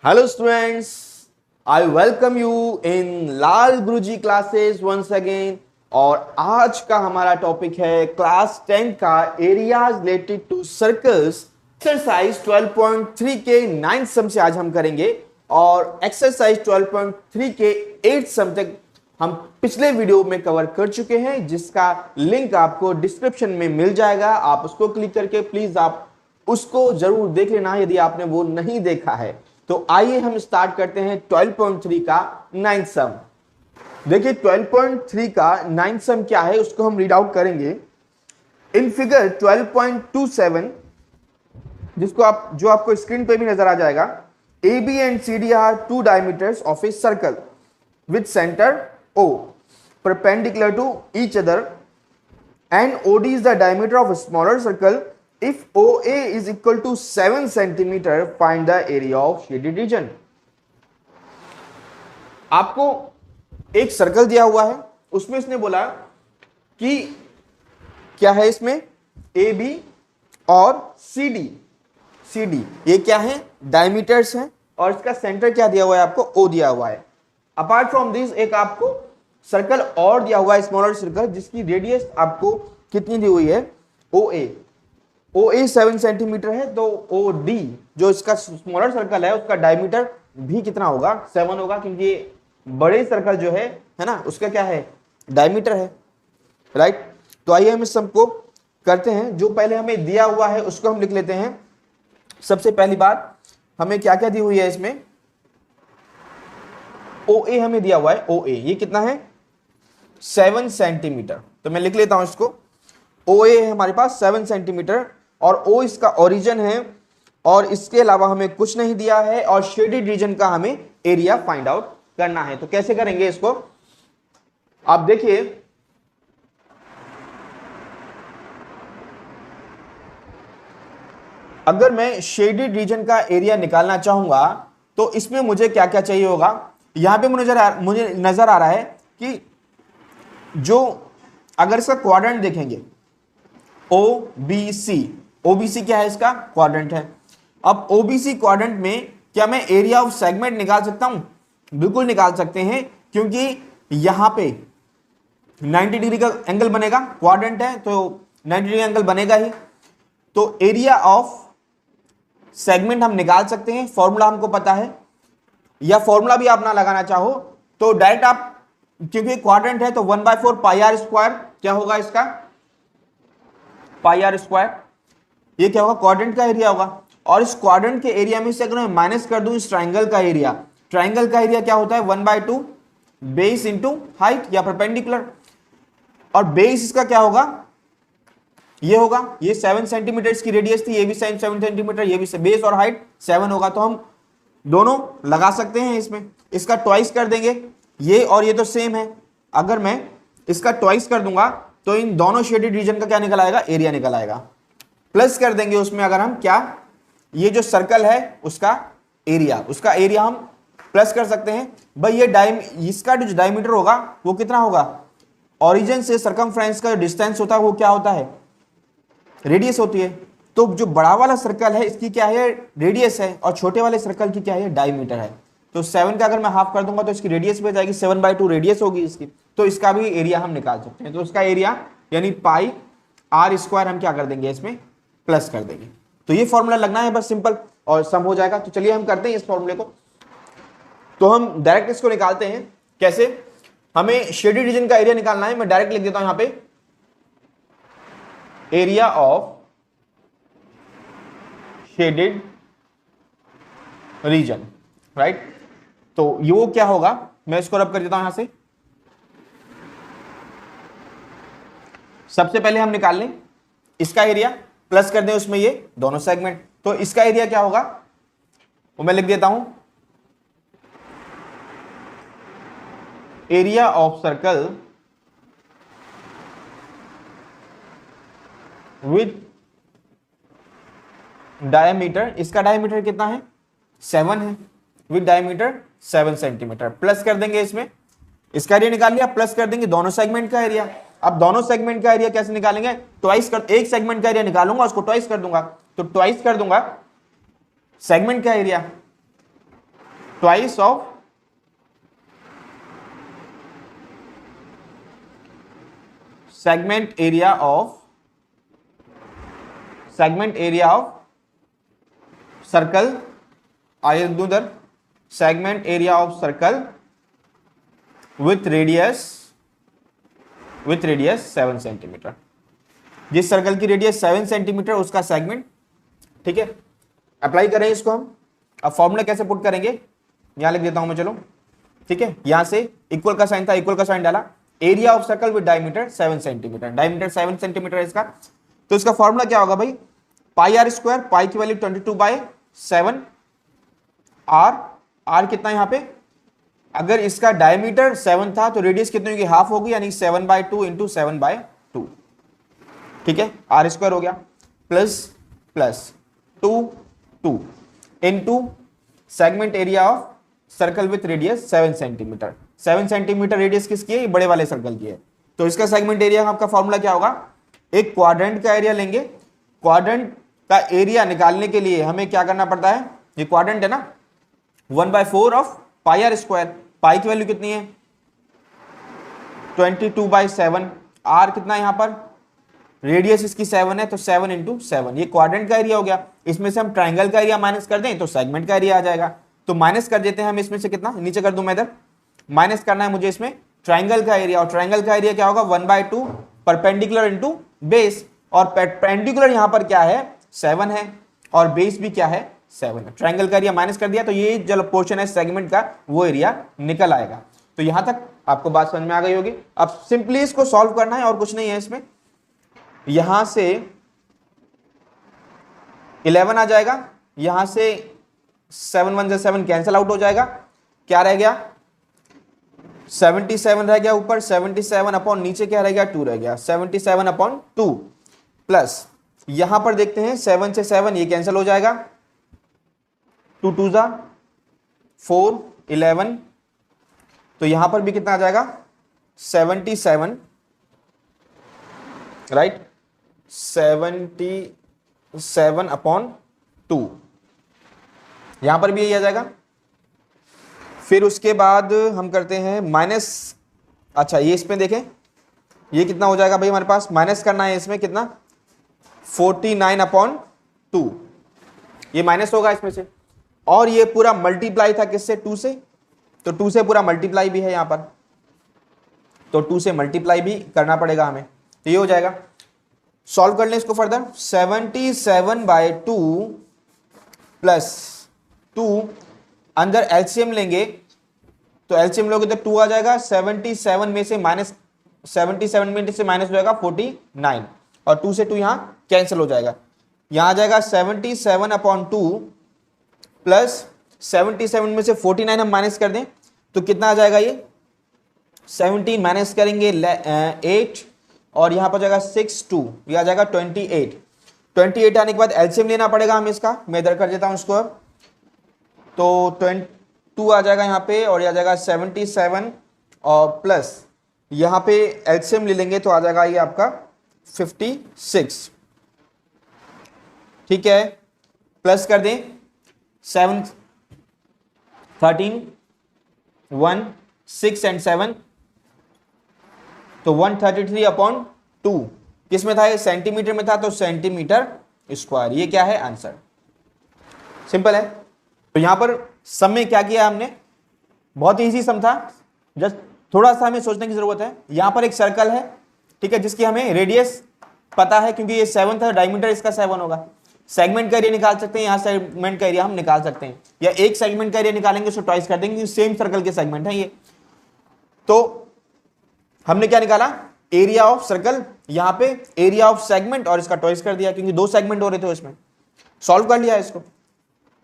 Hello students, I welcome you in Lal Guruji classes once again. और आज का हमारा टॉपिक है क्लास 10 का areas related to circles exercise 12.3 के 9th सम से आज हम करेंगे। और एक्सरसाइज 12.3 के 8th सम तक हम पिछले वीडियो में कवर कर चुके हैं, जिसका लिंक आपको डिस्क्रिप्शन में मिल जाएगा। आप उसको क्लिक करके प्लीज आप उसको जरूर देख लेना यदि आपने वो नहीं देखा है। तो आइए हम स्टार्ट करते हैं 12.3 का 9th सम। देखिए 12.3 का 9th सम क्या है उसको हम रीड आउट करेंगे। इन फिगर 12.27 जो आपको स्क्रीन पे भी नजर आ जाएगा, AB and CD are two diameters of a circle with centre O perpendicular to each other and OD is the diameter of a smaller circle. If OA is equal to 7 centimeter, find the area of shaded region. आपको एक circle दिया हुआ है, उसमें इसने बोला कि क्या है इसमें AB और CD ये क्या है डायमीटर्स हैं, और इसका सेंटर क्या दिया हुआ है आपको O दिया हुआ है। अपार्ट फ्रॉम दिस एक आपको सर्कल और दिया हुआ है, स्मॉलर सर्कल, जिसकी रेडियस आपको कितनी दी हुई है OA 7 सेंटीमीटर है। तो OD जो इसका स्मॉलर सर्कल है उसका डायमीटर भी कितना होगा 7 होगा, क्योंकि बड़े सर्कल जो है ना उसका क्या है डायमीटर है, राइट। तो आइए हम इस सब को करते हैं। जो पहले हमें दिया हुआ है उसको हम लिख लेते हैं। सबसे पहली बात हमें क्या क्या दी हुई है इसमें, OA हमें दिया हुआ है। OA ये कितना है 7 सेंटीमीटर। तो मैं लिख लेता हूं इसको, OA है हमारे पास 7 सेंटीमीटर और O इसका ओरिजिन है, और इसके अलावा हमें कुछ नहीं दिया है, और शेडेड रीजन का हमें एरिया फाइंड आउट करना है। तो कैसे करेंगे इसको, आप देखिए अगर मैं शेडेड रीजन का एरिया निकालना चाहूंगा तो इसमें मुझे क्या क्या चाहिए होगा। यहां पे मुझे नजर आ रहा है कि जो अगर इसका क्वाड्रेंट देखेंगे OBC क्या है इसका क्वाड्रेंट है। अब OBC क्वाड्रेंट में क्या मैं एरिया ऑफ सेगमेंट निकाल सकता हूं, बिल्कुल निकाल सकते हैं, क्योंकि यहां पे 90 डिग्री का एंगल बनेगा, क्वाड्रेंट है तो 90 डिग्री एंगल बनेगा ही। तो एरिया ऑफ सेगमेंट हम निकाल सकते हैं, फॉर्मूला हमको पता है, या फॉर्मूला भी आप ना लगाना चाहो तो डायरेक्ट आप, क्योंकि क्वाड्रेंट है तो 1/4 पाई आर स्क्वायर क्या होगा इसका पाई आर स्क्वायर, ये क्या होगा क्वाड्रेंट का एरिया होगा। और इस क्वाड्रेंट के एरिया में से अगर मैं माइनस कर दूं इस ट्राइंगल का एरिया क्या होता है 1/2 बेस इंटू हाइट या परपेंडिकुलर, और बेस इसका क्या होगा ये होगा, ये 7 सेंटीमीटर की रेडियस थी, ये भी 7 सेंटीमीटर, ये भी बेस और हाइट 7 होगा। तो हम दोनों लगा सकते हैं इसमें, इसका ट्वाइस कर देंगे, ये और ये तो सेम है। अगर मैं इसका ट्वाइस कर दूंगा तो इन दोनों शेडेड रीजन का क्या निकल आएगा एरिया निकल आएगा। प्लस कर देंगे उसमें अगर हम क्या, ये जो सर्कल है उसका एरिया हम प्लस कर सकते हैं। भाई ये इसका जो डायमीटर होगा वो कितना होगा, ओरिजिन से सरकमफ्रेंस का जो डिस्टेंस होता है वो क्या होता है रेडियस होती है। तो जो बड़ा वाला सर्कल है इसकी क्या है रेडियस है, और छोटे वाले सर्कल की क्या है डायमीटर है। तो 7 का अगर मैं हाफ कर दूंगा तो इसकी रेडियस पे जाएगी, 7/2 रेडियस होगी इसकी, तो इसका भी एरिया हम निकाल सकते हैं। तो इसका एरिया यानी पाई आर स्क्वायर हम क्या कर देंगे इसमें प्लस कर देंगे। तो ये फॉर्मूला लगना है बस सिंपल, और सम हो जाएगा। तो चलिए हम करते हैं इस फॉर्मूले को। तो हम डायरेक्ट इसको निकालते हैं। कैसे, हमें शेडेड रीजन का एरिया निकालना है। मैं डायरेक्ट लिख देता हूं यहां पे area of shaded region, right. तो ये वो क्या होगा, मैं इसको रब कर देता हूं यहां से। सबसे पहले हम निकाल लें इसका एरिया, प्लस कर दें उसमें ये दोनों सेगमेंट। तो इसका एरिया क्या होगा वो मैं लिख देता हूं, area of circle with diameter, इसका डायमीटर कितना है 7 है, विद डायमीटर 7 सेंटीमीटर। प्लस कर देंगे इसमें, इसका एरिया निकाल लिया, प्लस कर देंगे दोनों सेगमेंट का एरिया। अब दोनों सेगमेंट का एरिया कैसे निकालेंगे, ट्वाइस कर, एक सेगमेंट का एरिया निकालूंगा उसको ट्वाइस कर दूंगा, तो ट्वाइस कर दूंगा सेगमेंट का area, twice of segment area of circle, I do the segment area of circle with radius 7 centimetre. जिस सर्कल की रेडियस 7 सेंटीमीटर उसका सेगमेंट, ठीक है। अप्लाई करें इसको हम। अब फॉर्मूला कैसे पुट करेंगे, यहां लिख देता हूं मैं, चलो ठीक है। यहां से इक्वल का साइन था, इक्वल का साइन डाला, area of circle with diameter 7 centimetre, diameter 7 centimetre इसका। तो इसका फॉर्मूला क्या होगा भाई, पाई आर स्क्वायर, पाई की वैल्यू 22/7, आर कितना यहां पे, अगर इसका डायमीटर 7 था तो रेडियस कितनी होगी, हाफ होगी, यानी 7/2 इंटू 7/2, ठीक है। आर स्क्वायर हो गया, plus 2 into segment area of circle with radius 7 centimetre. 7 centimetre radius किसकी है, ये बड़े वाले सर्कल की है। तो इसका सेगमेंट एरिया आपका फॉर्मूला क्या होगा, एक क्वाड्रेंट का एरिया लेंगे। क्वाड्रेंट का एरिया निकालने के लिए हमें क्या करना पड़ता है, ये क्वाड्रेंट है ना, 1/4 ऑफ पाई आर स्क्वायर। पाई की वैल्यू कितनी है 22/7, आर कितना है यहां पर, रेडियस इसकी 7 है तो 7 इंटू 7, ये क्वाड्रेंट का एरिया हो गया। इसमें से हम ट्राइंगल का एरिया माइनस कर दें तो सेगमेंट का एरिया आ जाएगा। तो माइनस कर देते हैं हम इसमें से, कितना नीचे कर दूं मैं, इधर माइनस करना है मुझे इसमें ट्राइंगल का एरिया, और ट्राइंगल का एरिया क्या होगा, 1/2 परपेंडिकुलर इंटू बेस, और परपेंडिकुलर यहां पर क्या है 7 है, और बेस भी क्या है 7 है। ट्राइंगल का एरिया माइनस कर दिया तो ये जो पोर्शन है सेगमेंट का वो एरिया निकल आएगा। तो यहां तक आपको बात समझ में आ गई होगी। अब सिंपली इसको सॉल्व करना है और कुछ नहीं है इसमें। यहां से 11 आ जाएगा, यहां से 7 1 से 7 कैंसिल आउट हो जाएगा, क्या रह गया 77 रह गया ऊपर, 77 अपॉन नीचे क्या रह गया 2 रह गया, 77/2 प्लस यहां पर देखते हैं 7 से 7 ये कैंसिल हो जाएगा, 2 2 जा 4 11, तो यहां पर भी कितना आ जाएगा 77, राइट, 77/2, यहां पर भी यही आ जाएगा। फिर उसके बाद हम करते हैं माइनस, अच्छा ये इसमें देखें ये कितना हो जाएगा भाई, हमारे पास माइनस करना है इसमें कितना 49/2, ये माइनस होगा इसमें से, और ये पूरा मल्टीप्लाई था किससे 2 से, तो 2 से पूरा मल्टीप्लाई भी है यहां पर, तो 2 से मल्टीप्लाई भी करना पड़ेगा हमें, तो ये हो जाएगा। सॉल्व कर लें इसको फर्दर, 77/2 प्लस 2, अंदर एलसीएम लेंगे तो एलसीएम लोगे तो 2 आ जाएगा, 77 में से माइनस 77 में से माइनस हो जाएगा 49, और 2 से 2 यहां कैंसिल हो जाएगा, यहां आ जाएगा 77/2 प्लस 77 में से 49 हम माइनस कर दें तो कितना आ जाएगा, ये 17 माइनस करेंगे 8, और यहां पर जाएगा 6 2, ये आ जाएगा 28 आने के बाद एलसीएम लेना पड़ेगा हमें इसका, मैं इधर कर देता हूं इसको अब, तो 22 आ जाएगा यहाँ पे, और यह आ जाएगा 77, और प्लस यहाँ पे एलसीएम ले लेंगे तो आ जाएगा ये आपका 56, ठीक है, प्लस कर दें 7 13 1 6 एंड 7, तो 133/2, किस में था ये सेंटीमीटर में था, तो सेंटीमीटर स्क्वायर, ये क्या है आंसर, सिंपल है। तो यहां पर सम में क्या किया हमने, बहुत इजी सम था, जस्ट थोड़ा सा हमें सोचने की जरूरत है। यहां पर एक सर्कल है, ठीक है, जिसकी हमें रेडियस पता है क्योंकि ये 7 था, डायमीटर इसका 7 होगा। सेगमेंट का एरिया निकाल सकते हैं, यहां सेगमेंट का एरिया हम निकाल सकते हैं, या एक सेगमेंट का एरिया निकालेंगे उसको ट्वाइस कर देंगे, सेम सर्कल के सेगमेंट है ये। तो हमने क्या निकाला, एरिया ऑफ सर्कल, यहां पे एरिया ऑफ सेगमेंट, और इसका ट्वाइस कर दिया क्योंकि 2 सेगमेंट हो रहे थे इसमें, सॉल्व कर लिया इसको।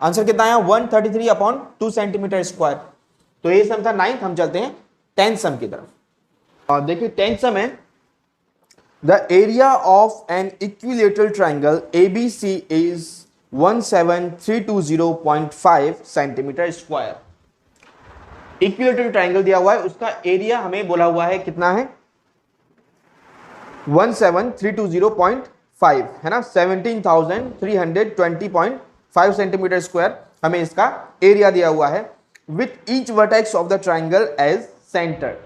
आंसर कितना आया 133/2 सेंटीमीटर स्क्वायर। तो ये सम था 9th, हम चलते हैं 10th सम की तरफ। और देखिए 10th सम है, the area of an equilateral triangle ABC is 17320.5 centimetre square. Equilateral triangle दिया हुआ है, उसका एरिया हमें बोला हुआ है कितना है 17320.5 है ना, 17,320.5 सेंटीमीटर स्क्वायर हमें इसका एरिया दिया हुआ है। With each vertex of the triangle as centre.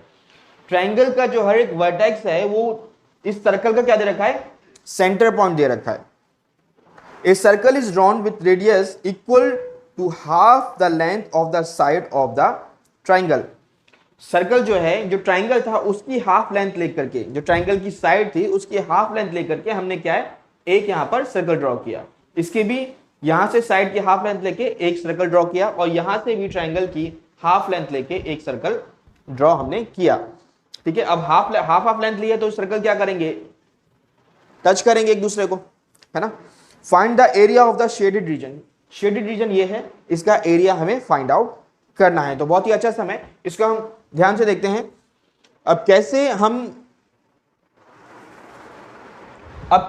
Triangle का जो हर एक वर्टेक्स है वो इस सर्कल का क्या दे रखा है, सेंटर पॉइंट दे रखा है। A circle is drawn with radius equal to half the length of the side of the triangle. Circle जो है, जो ट्राइंगल था उसकी हाफ लेंथ लेकर के, जो ट्राइंगल की साइड थी उसकी हाफ लेंथ लेकर के हमने क्या है, एक यहां पर सर्कल ड्रॉ किया। इसके भी यहां से साइड की हाफ लेंथ लेके एक सर्कल ड्रॉ किया और यहां से भी ट्राइंगल की हाफ लेंथ लेके एक सर्कल ड्रॉ हमने किया। ठीक है, अब हाफ लेंथ लिया तो सर्कल क्या करेंगे, टच करेंगे एक दूसरे को, है ना। Find the area of the shaded region. Shaded region ये है, इसका एरिया हमें फाइंड आउट करना है। तो बहुत ही अच्छा समय, इसको हम ध्यान से देखते हैं। अब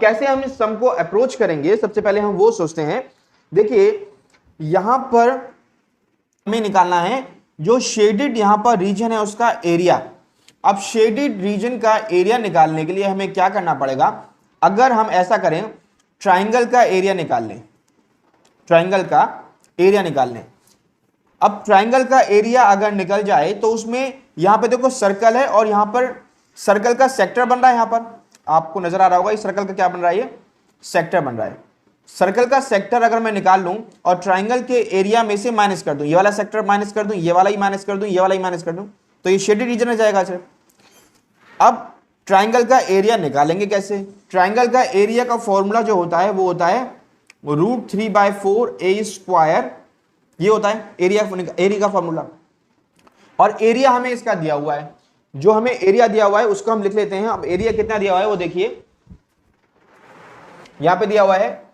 कैसे हम इस सम को अप्रोच करेंगे, सबसे पहले हम वो सोचते हैं। देखिए यहां पर हमें निकालना है जो शेडेड यहां पर रीजन है उसका एरिया। अब शेडेड रीजन का एरिया निकालने के लिए हमें क्या करना पड़ेगा, अगर हम ऐसा करें, ट्राइंगल का एरिया निकाल लें, ट्राइंगल का एरिया निकाल लें। अब ट्राइंगल का एरिया अगर निकल जाए तो उसमें यहां पे देखो सर्कल है और यहां पर सर्कल का सेक्टर बन रहा है। यहां पर आपको नजर आ रहा होगा इस सर्कल का क्या बन रहा है, ये सेक्टर बन रहा है। सर्कल का सेक्टर अगर मैं निकाल लूं और ट्राइंगल के एरिया में से माइनस कर दूं, ये वाला सेक्टर माइनस कर दूं, ये वाला ही माइनस कर दूं, ये वाला ही माइनस कर दूं, तो ये शेडेड रीजन में जाएगा सिर्फ। अब ट्राइंगल का एरिया निकालेंगे कैसे, ट्राइंगल का एरिया का फॉर्मूला जो होता है वो होता है √3/4a², ये होता है एरिया का फॉर्मूला। और एरिया हमें इसका दिया हुआ है, जो हमें एरिया दिया हुआ है उसको हम लिख लेते हैं। अब एरिया कितना दिया हुआ है वो देखिए, यहां पे दिया हुआ है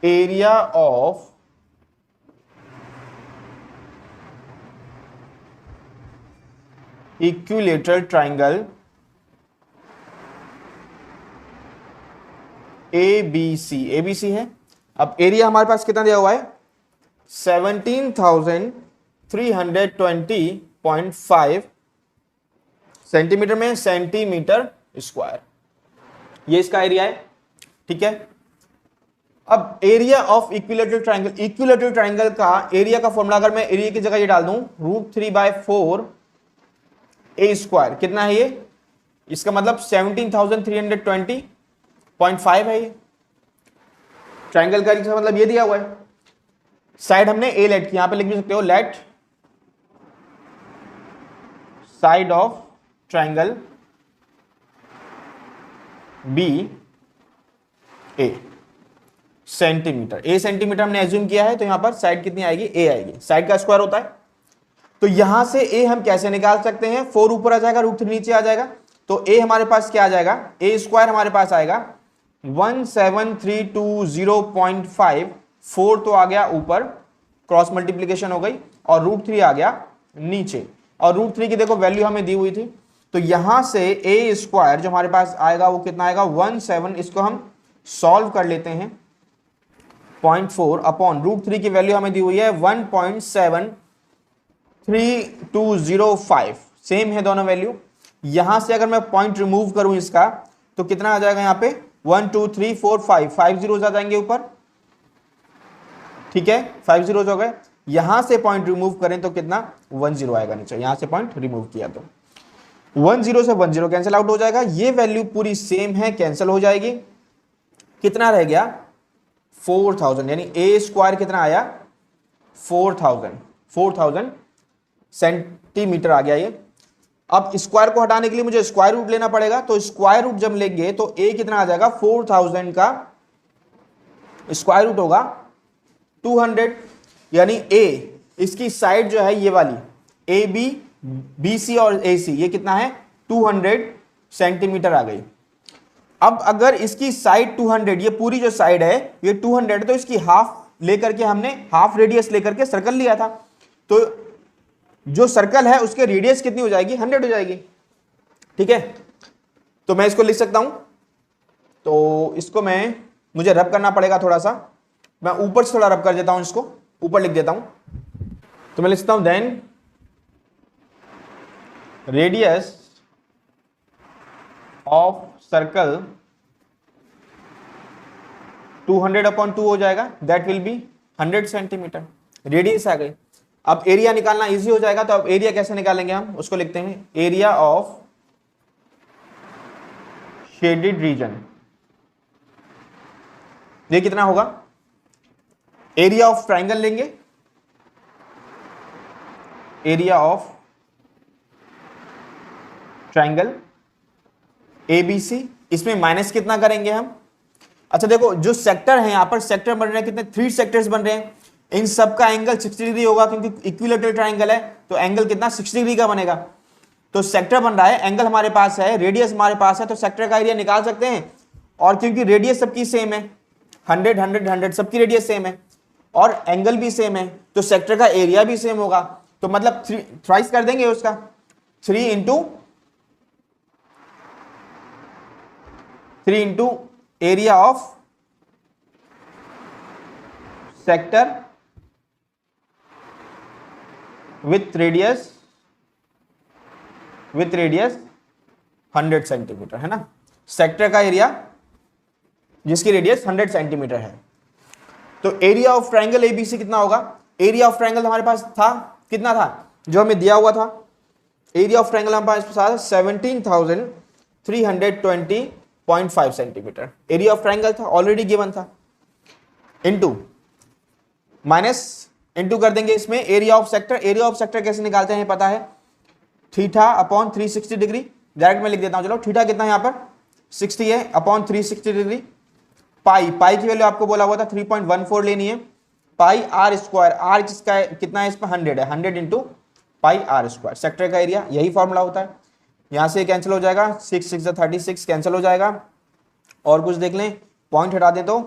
area of equilateral triangle ABC है। अब एरिया हमारे पास कितना दिया हुआ है, 17,320.5 सेंटीमीटर में सेंटीमीटर स्क्वायर, ये इसका एरिया है। ठीक है, अब area of equilateral triangle, equilateral triangle का एरिया का फॉर्मूला अगर मैं एरिया की जगह ये डाल दूं √3/4a², कितना है ये, इसका मतलब 17,320.5 है ये ट्राइंगल का एरिया, मतलब ये दिया हुआ है। साइड हमने ए लेट की, यहां पे लिख भी सकते हो let side of triangle be a centimetre, a centimetre हमने एज्यूम किया है, तो यहां पर साइड कितनी आएगी, ए आएगी, साइड का स्क्वायर होता है। तो यहां से ए हम कैसे निकाल सकते हैं, 4 ऊपर आ जाएगा, √3 नीचे आ जाएगा, तो ए हमारे पास क्या आ जाएगा, a² हमारे पास आएगा 17,320.5, 4 तो आ गया ऊपर, क्रॉस मल्टीप्लीकेशन हो गई, और √3 आ गया नीचे, और √3 की देखो वैल्यू हमें दी हुई थी। तो यहां से a² जो हमारे पास आएगा वो कितना आएगा 17, इसको हम सॉल्व कर लेते हैं, 0.4 अपॉन √3 की वैल्यू हमें दी हुई है 1.73205, सेम है दोनों वैल्यू। यहां से अगर मैं पॉइंट रिमूव करूं इसका तो कितना आ जाएगा, यहां पे 1 2 3 4 5 जीरोस आ जाएंगे ऊपर। ठीक है, 5 जीरोस हो गए। यहां से पॉइंट रिमूव करें तो कितना 1 0 आएगा नीचे, यहां से पॉइंट रिमूव किया तो 1 0 से 1 0 कैंसिल आउट हो जाएगा, ये वैल्यू पूरी सेम है, कैंसिल हो जाएगी। कितना रह गया 4000, यानी a² कितना आया 4000 सेंटीमीटर आ गया ये। अब स्क्वायर को हटाने के लिए मुझे स्क्वायर रूट लेना पड़ेगा, तो स्क्वायर रूट जब लेंगे तो a कितना आ जाएगा 4000 का स्क्वायर रूट होगा 200, यानी a इसकी साइड जो है ये वाली AB BC और AC ये कितना है 200 सेंटीमीटर आ गई। अब अगर इसकी साइड 200, ये पूरी जो साइड है ये 200, तो इसकी हाफ लेकर के हमने हाफ रेडियस लेकर के सर्कल लिया था, तो जो सर्कल है उसके रेडियस कितनी हो जाएगी 100 हो जाएगी। ठीक है, तो मैं इसको लिख सकता हूं, तो इसको मुझे रब करना पड़ेगा थोड़ा सा, मैं ऊपर से थोड़ा रब कर देता हूं, इसको ऊपर लिख देता हूं, तो मैं लिखता हूं देन रेडियस ऑफ सर्कल 200/2 हो जाएगा, that will be 100 centimetre radius आ गई। अब एरिया निकालना इजी हो जाएगा, तो अब एरिया कैसे निकालेंगे हम, उसको लिखते हैं एरिया ऑफ शेडेड रीजन। ये कितना होगा, एरिया ऑफ ट्राइंगल लेंगे, एरिया ऑफ ट्राइंगल एबीसी, इसमें माइनस कितना करेंगे हम। अच्छा देखो जो सेक्टर है, यहां पर सेक्टर बन रहे हैं कितने, 3 सेक्टर्स बन रहे हैं, इन सब का एंगल 60 डिग्री होगा, क्योंकि इक्विलेटरल ट्राइंगल है तो एंगल कितना 60 डिग्री का बनेगा। तो सेक्टर बन रहा है, एंगल हमारे पास है, रेडियस हमारे पास है, तो सेक्टर का एरिया निकाल सकते हैं। और क्योंकि रेडियस सबकी सेम है, 100 100 100 सबकी रेडियस सेम है और एंगल भी सेम है, तो सेक्टर का एरिया भी सेम होगा। तो मतलब थ्राइस कर देंगे उसका, 3 into area of sector with radius 100 centimetre, है ना। सेक्टर का एरिया जिसकी रेडियस 100 सेंटीमीटर है। तो एरिया ऑफ ट्राइंगल एबीसी कितना होगा, एरिया ऑफ ट्राइंगल हमारे पास था, कितना था जो हमें दिया हुआ था, एरिया ऑफ ट्राइंगल हमारे पास 17,320.5 सेंटीमीटर एरिया ऑफ ट्राइंगल था, ऑलरेडी गिवन था। इनटू माइनस इनटू कर देंगे इसमें area of sector. Area of sector कैसे निकालते हैं पता है, थीटा अपॉन 360 डिग्री। डायरेक्ट में लिख देता हूं, चलो थीटा कितना है यहाँ पर 60 है, अपॉन 360 डिग्री। पाई की वैल्यू आपको बोला हुआ था 3.14 लेनी है। पाई आर स्क्वायर, आर किसका कितना है इसमें 100 है, 100 into pi r square. Sector का एरिया यही फॉर्मूला होता है। यहां से कैंसिल हो जाएगा, 6 6 36 कैंसिल हो जाएगा। और कुछ देख लें, पॉइंट हटा दें तो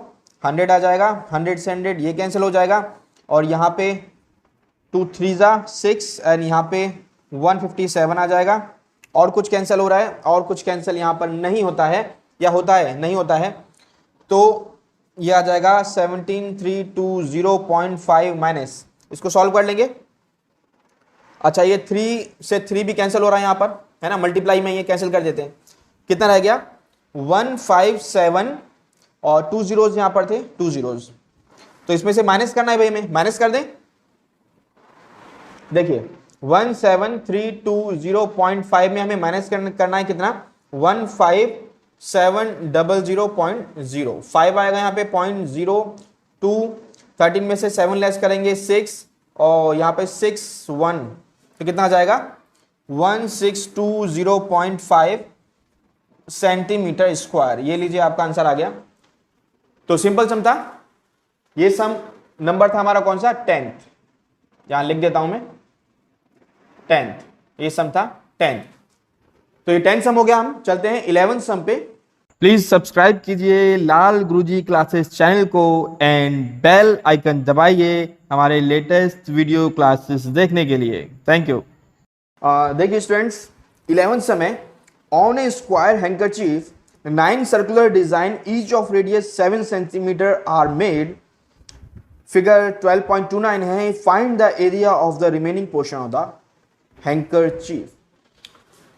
100 आ जाएगा, 100 से 100 ये कैंसिल हो जाएगा। और यहाँ पे 2 3 6 एंड यहाँ पे 157 आ जाएगा। और कुछ कैंसिल हो रहा है, और कुछ कैंसिल यहाँ पर नहीं होता है, या होता है नहीं होता है, तो ये आ जाएगा 17,320.5 माइनस, इसको सॉल्व कर लेंगे। अच्छा ये 3 से 3 भी कैंसिल हो रहा है यहाँ पर, है ना, मल्टीप्लाई में ये कैंसिल कर देते हैं। कितना रह गया 157 और 2 जीरोज यहाँ पर थे, 2 जीरोज, तो इसमें से माइनस करना है भाई, हमें माइनस कर दें। देखिए 17320.5 में हमें माइनस करना है कितना, 15700.0 5 आएगा यहाँ पे 0.02, 13 में से 7 लेस करेंगे 6 और यहाँ पे 6 1, तो कितना आ जाएगा 1620.5 सेंटीमीटर स्क्वायर। ये लीजिए आपका आंसर आ गया। तो सिंपल सम था, ये सम नंबर था हमारा कौन सा 10th, यहां लिख देता हूं मैं 10th, ये सम था 10th। तो ये 10th सम हो गया। हम चलते हैं 11th सम पे। प्लीज सब्सक्राइब कीजिए लाल गुरुजी क्लासेस चैनल को एंड बेल आइकन दबाइए हमारे लेटेस्ट वीडियो क्लासेस देखने के लिए। Thank you. देखिए स्टूडेंट्स, 11th सम है, on A square handkerchief 9 circular design each of radius 7 centimeter are made। Figure 12.29 है, find the area of the remaining portion of the handkerchief.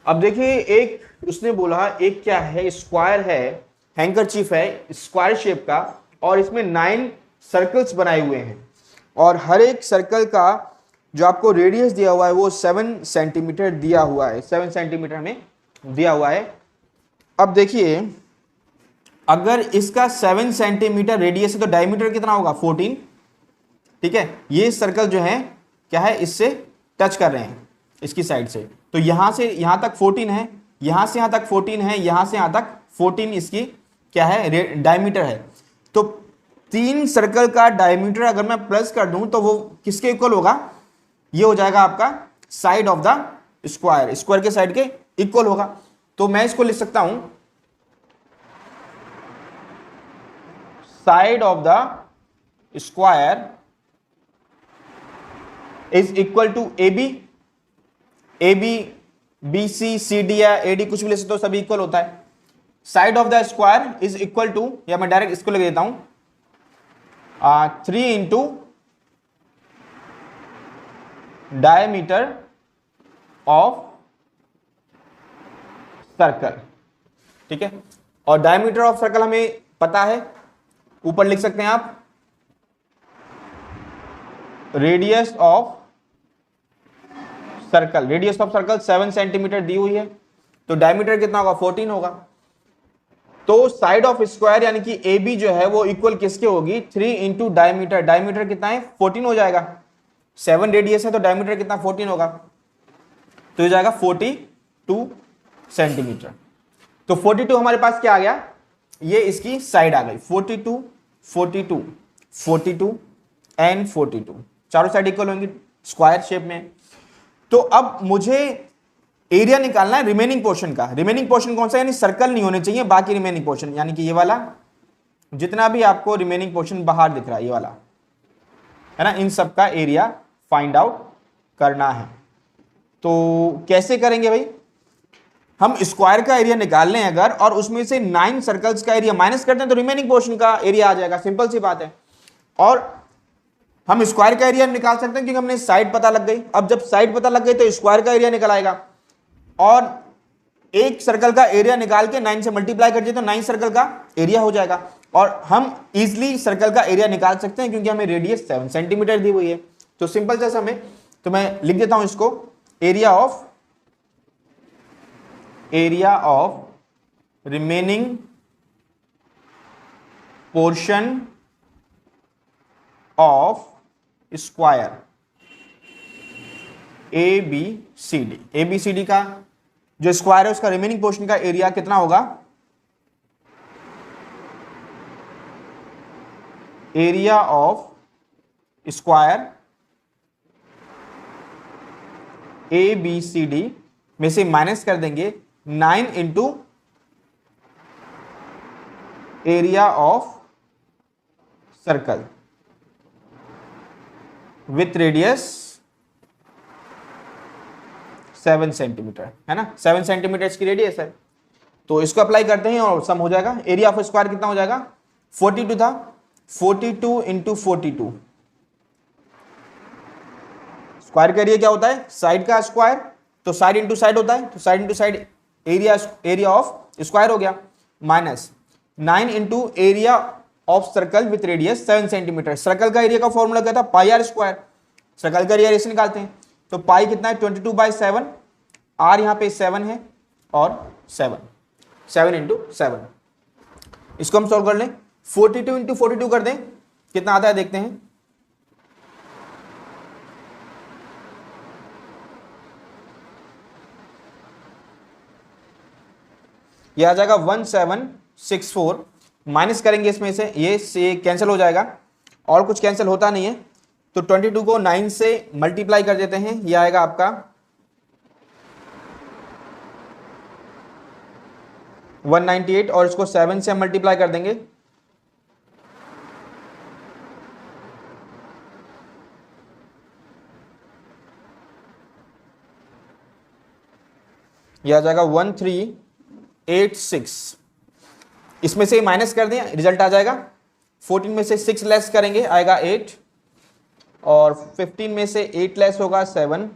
अब देखिए एक उसने बोला, एक क्या है, स्क्वायर है, हैंकरचीफ है स्क्वायर शेप का, और इसमें 9 सर्कल्स बनाए हुए हैं, और हर एक सर्कल का जो आपको रेडियस दिया हुआ है वो 7 सेंटीमीटर दिया हुआ है, 7 सेंटीमीटर में दिया हुआ है। अब देखिए अगर इसका 7 सेंटीमीटर रेडियस है तो डायमीटर कितना होगा 14, ठीक है। ये सर्कल जो है क्या है, इससे टच कर रहे हैं इसकी साइड से, तो यहां से यहां तक 14 है, यहां से यहां तक 14 है, यहां से यहां तक 14 इसकी क्या है डायमीटर है। तो 3 सर्कल का डायमीटर अगर मैं प्लस कर दूं तो वो किसके इक्वल होगा, ये हो जाएगा आपका side of the square, square के साइड के इक्वल होगा। तो मैं इसको लिख सकता हूं side of the square is equal to AB, BC CD या AD कुछ भी ले सकते हो, सभी इक्वल होता है। Side of the square is equal to, या मैं डायरेक्ट इसको लिख देता हूं 3 इंटू डायमीटर ऑफ सर्कल, ठीक है। और डायमीटर ऑफ सर्कल हमें पता है, ऊपर लिख सकते हैं आप radius of circle, radius of circle 7 centimetre दी हुई है, तो डायमीटर कितना होगा 14 होगा। तो साइड ऑफ स्क्वायर यानी कि ए बी जो है वो इक्वल किसके होगी 3 इंटू डायमीटर, डायमीटर कितना है 14 हो जाएगा, 7 रेडियस है तो डायमीटर कितना 14 होगा, तो ये जाएगा 42 सेंटीमीटर। तो 42 हमारे पास क्या आ गया, ये इसकी साइड आ गई 42 42 42 एंड 42, चारों साइड इक्वल होंगी स्क्वायर शेप में। तो अब मुझे एरिया निकालना है रिमेनिंग पोर्शन का। रिमेनिंग पोर्शन कौन सा, यानी सर्कल नहीं होने चाहिए, बाकी रिमेनिंग पोर्शन यानी कि ये वाला जितना भी आपको रिमेनिंग पोर्शन बाहर दिख रहा है ये वाला है ना, इन सब का एरिया फाइंड आउट करना है। तो कैसे करेंगे भाई, हम स्क्वायर का एरिया निकाल लें अगर और उसमें से 9 सर्कल्स का एरिया माइनस करते हैं तो रिमेनिंग पोर्शन का एरिया आ जाएगा, सिंपल सी बात है। और हम स्क्वायर का एरिया निकाल सकते हैं क्योंकि हमने साइड पता लग गई। अब जब साइड पता लग गई तो स्क्वायर का एरिया निकल आएगा, और एक सर्कल का एरिया निकाल के 9 से मल्टीप्लाई कर दिए तो 9 सर्कल का एरिया हो जाएगा। और हम इजीली सर्कल का एरिया निकाल सकते हैं क्योंकि हमें रेडियस 7 सेंटीमीटर दी हुई है। तो सिंपल जैसा हमें, तो मैं लिख देता हूं इसको, area of remaining portion of square A B C D, A B C D का जो स्क्वायर है उसका रिमेनिंग पोर्शन का एरिया कितना होगा, area of square A B C D में से माइनस कर देंगे 9 into area of circle with radius 7 centimetre, है ना, 7 सेंटीमीटर इसकी रेडियस है। तो इसको अप्लाई करते हैं और सम हो जाएगा। एरिया ऑफ स्क्वायर कितना हो जाएगा, 42 था, 42 इंटू 42, स्क्वायर का एरिया क्या होता है साइड का स्क्वायर, तो साइड इंटू साइड होता है, तो side into side area of square हो गया, minus 9 into area of circle with radius 7 centimetre. Circle का एरिया का फॉर्मूला क्या था, पाई आर स्क्वायर, सर्कल का एरिया ऐसे निकालते हैं, तो पाई कितना है 22/7, आर यहां पे 7 है और 7 इंटू 7। इसको हम सॉल्व कर लें, 42 इंटू 42 कर दें, कितना आता है देखते हैं। यह आ जाएगा 1764, माइनस करेंगे इसमें से, ये कैंसिल हो जाएगा और कुछ कैंसिल होता नहीं है, तो 22 को 9 से मल्टीप्लाई कर देते हैं, ये आएगा आपका 198 और इसको 7 से मल्टीप्लाई कर देंगे, यह आ जाएगा 1386। इसमें से माइनस कर दें, रिजल्ट आ जाएगा 14 में से 6 लेस करेंगे आएगा 8, और 15 में से 8 लेस होगा 7,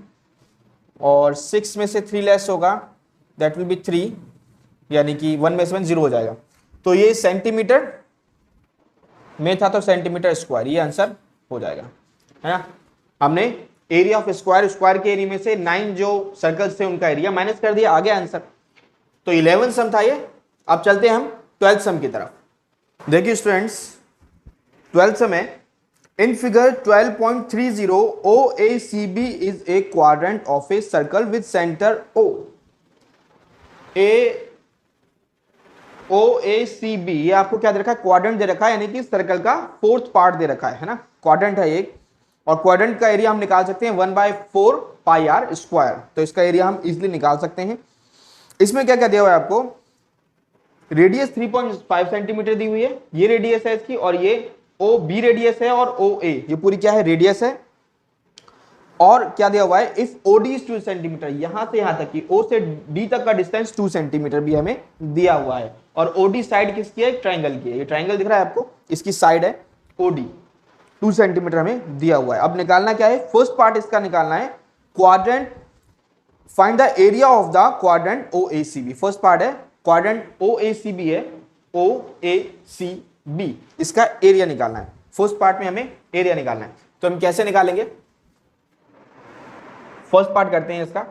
और 6 में से 3 लेस होगा दैट विल बी 3, यानी कि 1 में से 1 0 हो जाएगा। तो ये सेंटीमीटर में था तो सेंटीमीटर स्क्वायर, ये आंसर हो जाएगा, है ना। हमने एरिया ऑफ स्क्वायर, स्क्वायर के एरिया में से 9 जो सर्कल्स थे उनका एरिया माइनस कर दिया, आ गया आंसर। तो 11 सम था ये। अब चलते हैं हम 12th सम की तरफ। देखिए स्टूडेंट्स, 12th सम है, in figure 12.30 OACB is a quadrant of a circle with centre O। OACB ये आपको क्या दे रखा है, क्वाड्रेंट दे रखा है, यानी कि सर्कल का 4th पार्ट दे रखा है ना, क्वाड्रेंट है एक, और क्वाड्रेंट का एरिया हम निकाल सकते हैं 1/4 पाई आर स्क्वायर। तो इसका एरिया हम इजिली निकाल सकते हैं। इसमें क्या क्या दिया हुआ है आपको, रेडियस 3.5 सेंटीमीटर दी हुई है, ये रेडियस है इसकी, और ये OB रेडियस है, और OA ये पूरी क्या है रेडियस है। और क्या दिया हुआ है, इफ OD इज 2 सेंटीमीटर, यहां से यहां तक की O से D तक का डिस्टेंस 2 सेंटीमीटर भी हमें दिया हुआ है, और OD साइड किसकी है, ट्रायंगल की है, ये ट्रायंगल दिख रहा है आपको, इसकी साइड है OD, 2 सेंटीमीटर हमें दिया हुआ है। अब निकालना क्या है, फर्स्ट पार्ट इसका निकालना है quadrant, find the area of the quadrant OACB। First part है क्वाड्रेंट OACB है, OACB इसका एरिया निकालना है, फर्स्ट पार्ट में हमें एरिया निकालना है। तो हम कैसे निकालेंगे? फर्स्ट पार्ट करते हैं इसका।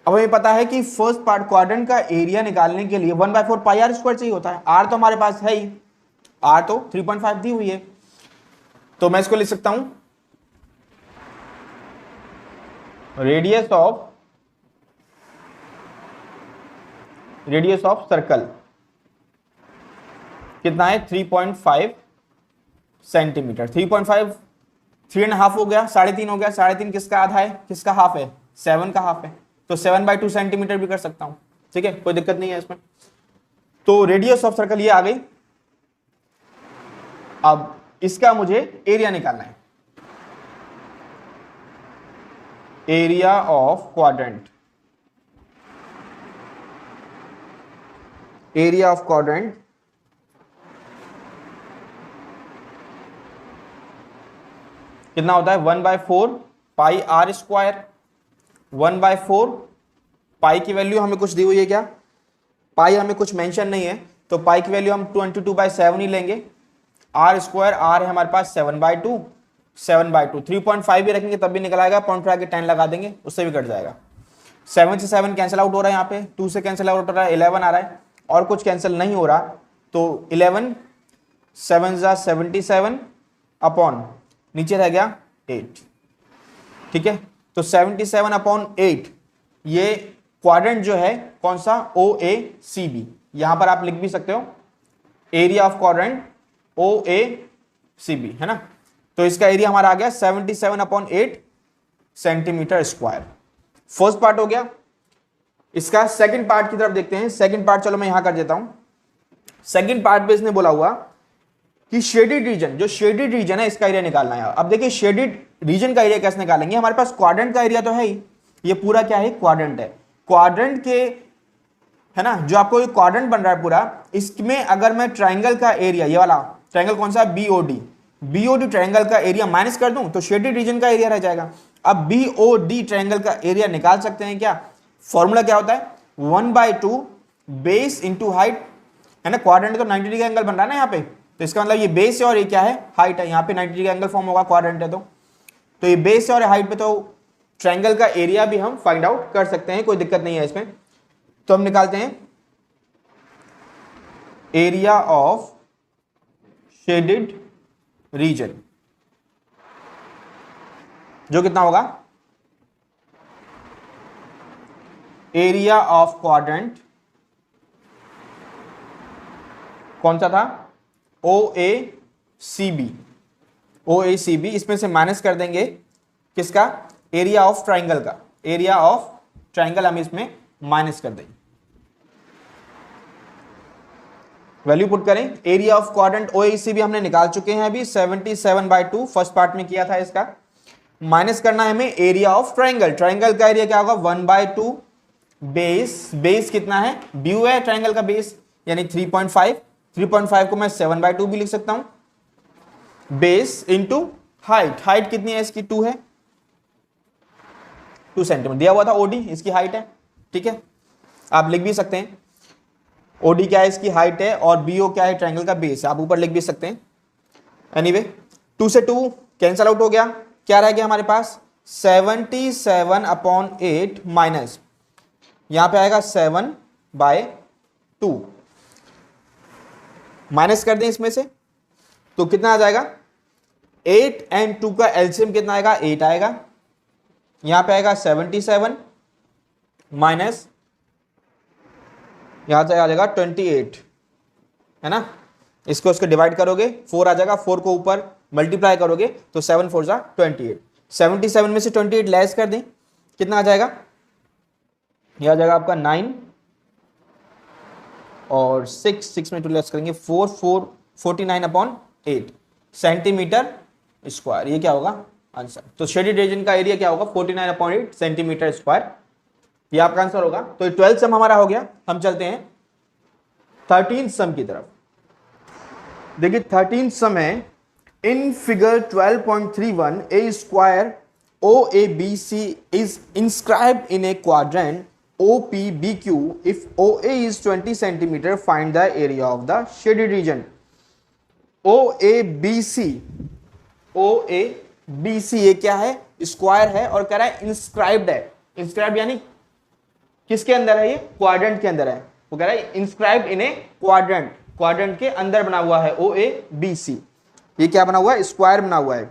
अब हमें पता है कि फर्स्ट पार्ट क्वाड्रेंट का एरिया निकालने के लिए 1/4 पाई आर स्क्वायर चाहिए होता है। आर तो हमारे पास है ही, आर तो 3.5 दी हुई है, तो मैं इसको लिख सकता हूं रेडियस ऑफ सर्कल कितना है? 3.5 सेंटीमीटर। 3.5 3.5 हो गया, 3.5 हो गया। 3.5 किसका आधा है, किसका हाफ है? 7 का हाफ है, तो 7/2 सेंटीमीटर भी कर सकता हूं। ठीक है, कोई दिक्कत नहीं है इसमें। तो रेडियस ऑफ सर्कल ये आ गई। अब इसका मुझे एरिया निकालना है। Area of quadrant, area of quadrant कितना होता है? 1/4 पाई आर स्क्वायर। 1/4 पाई की वैल्यू हमें कुछ दी हुई है क्या? पाई हमें कुछ मेंशन नहीं है, तो पाई की वैल्यू हम 22/7 ही लेंगे। आर स्क्वायर, आर है हमारे पास 7/2, 7/2 3.5 भी रखेंगे तब भी निकल आएगा। पॉइंट पर आके 10 लगा देंगे, उससे भी कट जाएगा। 7 से 7 कैंसिल आउट हो रहा है, यहाँ पे 2 से कैंसिल आउट हो रहा है, 11 आ रहा है, और कुछ कैंसिल नहीं हो रहा, तो 11 7 77 अपॉन नीचे रह गया 8। ठीक है, तो 77/8 ये क्वाड्रेंट जो है कौन सा? OACB। यहां पर आप लिख भी सकते हो एरिया ऑफ क्वाड्रेंट OACB, है ना। तो इसका एरिया हमारा आ गया 77/8 सेंटीमीटर स्क्वायर। फर्स्ट पार्ट हो गया। इसका सेकंड पार्ट की तरफ देखते हैं। सेकंड पार्ट चलो मैं यहां कर देता हूं। सेकंड पार्ट पे इसने बोला हुआ कि शेडेड रीजन, जो शेडेड रीजन है इसका एरिया निकालना है। अब देखिए शेडेड रीजन का एरिया कैसे निकालेंगे? हमारे पास क्वाड्रेंट का एरिया तो है ही, ये पूरा क्या है? क्वाड्रेंट है। क्वाड्रेंट के, है ना, जो आपको ये क्वाड्रेंट बन रहा है पूरा, इसमें अगर मैं ट्राइंगल का एरिया, ये वाला ट्राइंगल कौन सा? BOD ट्राइंगल का एरिया माइनस कर दूं तो शेडेड रीजन का एरिया रह जाएगा। अब BOD ट्राइंगल का एरिया निकाल सकते हैं क्या? फॉर्मूला क्या होता है? 1/2 बेस इंटू हाइट, है ना। क्वाड्रेंट तो 90 डिग्री एंगल बन रहा है ना यहाँ पे, तो इसका मतलब ये बेस है और ये क्या है? हाइट है। यहाँ पे 90 डिग्री एंगल फॉर्म होगा, क्वाड्रेंट है तो ये बेस है और हाइट पे, तो ट्रायंगल का एरिया भी हम फाइंड आउट कर सकते हैं, कोई दिक्कत नहीं है इसमें। तो हम निकालते हैं एरिया ऑफ शेडेड रीजन, जो कितना होगा? एरिया ऑफ क्वाड्रेंट कौन सा था? OACB। इसमें से माइनस कर देंगे किसका? एरिया ऑफ ट्राइंगल का। एरिया ऑफ ट्राइंगल हम इसमें माइनस कर देंगे। वैल्यू पुट करें। एरिया ऑफ क्वाड्रेंट OACB हमने निकाल चुके हैं अभी, 77/2 फर्स्ट पार्ट में किया था इसका। माइनस करना है हमें एरिया ऑफ ट्राइंगल। ट्राइंगल का एरिया क्या होगा? 1/2 बेस कितना है? BU है ट्राइंगल का बेस, यानी 3.5। 3.5 को मैं 7/2 भी लिख सकता हूं। बेस इंटू हाइट कितनी है इसकी? 2 है, 2 सेंटीमीटर दिया हुआ था। OD इसकी हाइट है, ठीक है, आप लिख भी सकते हैं। OD क्या है? इसकी हाइट है, और BO क्या है? ट्रायंगल का बेस है, आप ऊपर लिख भी सकते हैं। एनीवे 2 से 2 कैंसल आउट हो गया, क्या रह गया हमारे पास? 77/8 माइनस, यहां पे आएगा 7/2, माइनस कर दें इसमें से तो कितना आ जाएगा? 8 एंड 2 का एलसीएम कितना आएगा? 8 आएगा। यहां पे आएगा 77 माइनस, यहां से आ जाएगा 28, है ना। इसको उसको डिवाइड करोगे 4 आ जाएगा, 4 को ऊपर मल्टीप्लाई करोगे तो 7 4 जा 28। 77 में से 28 लेस कर दें, कितना आ जाएगा? यह आ जाएगा आपका 9 और 6 में 2 लेस करेंगे 49/8 सेंटीमीटर स्क्वायर। ये क्या होगा? आंसर। तो शेडेड रीजन का एरिया क्या होगा? 49/8 सेंटीमीटर स्क्वायर। ये आपका आंसर होगा। तो 12 सम हमारा हो गया। हम चलते हैं 13 सम की तरफ। देखिए 13 सम है, in figure 12.31 A square OABC is inscribed in a quadrant OPBQ. If OA is 20 centimeter, find the area of the shaded region. OABC BC ये क्या है, स्क्वायर है और कह रहा है इंस्क्राइब्ड है। इंस्क्राइब्ड यानी किसके अंदर है, ये क्वाड्रेंट के अंदर है। वो कह रहा है inscribed in A quadrant, quadrant के अंदर बना हुआ है OABC। ये क्या बना हुआ है, स्क्वायर बना हुआ है।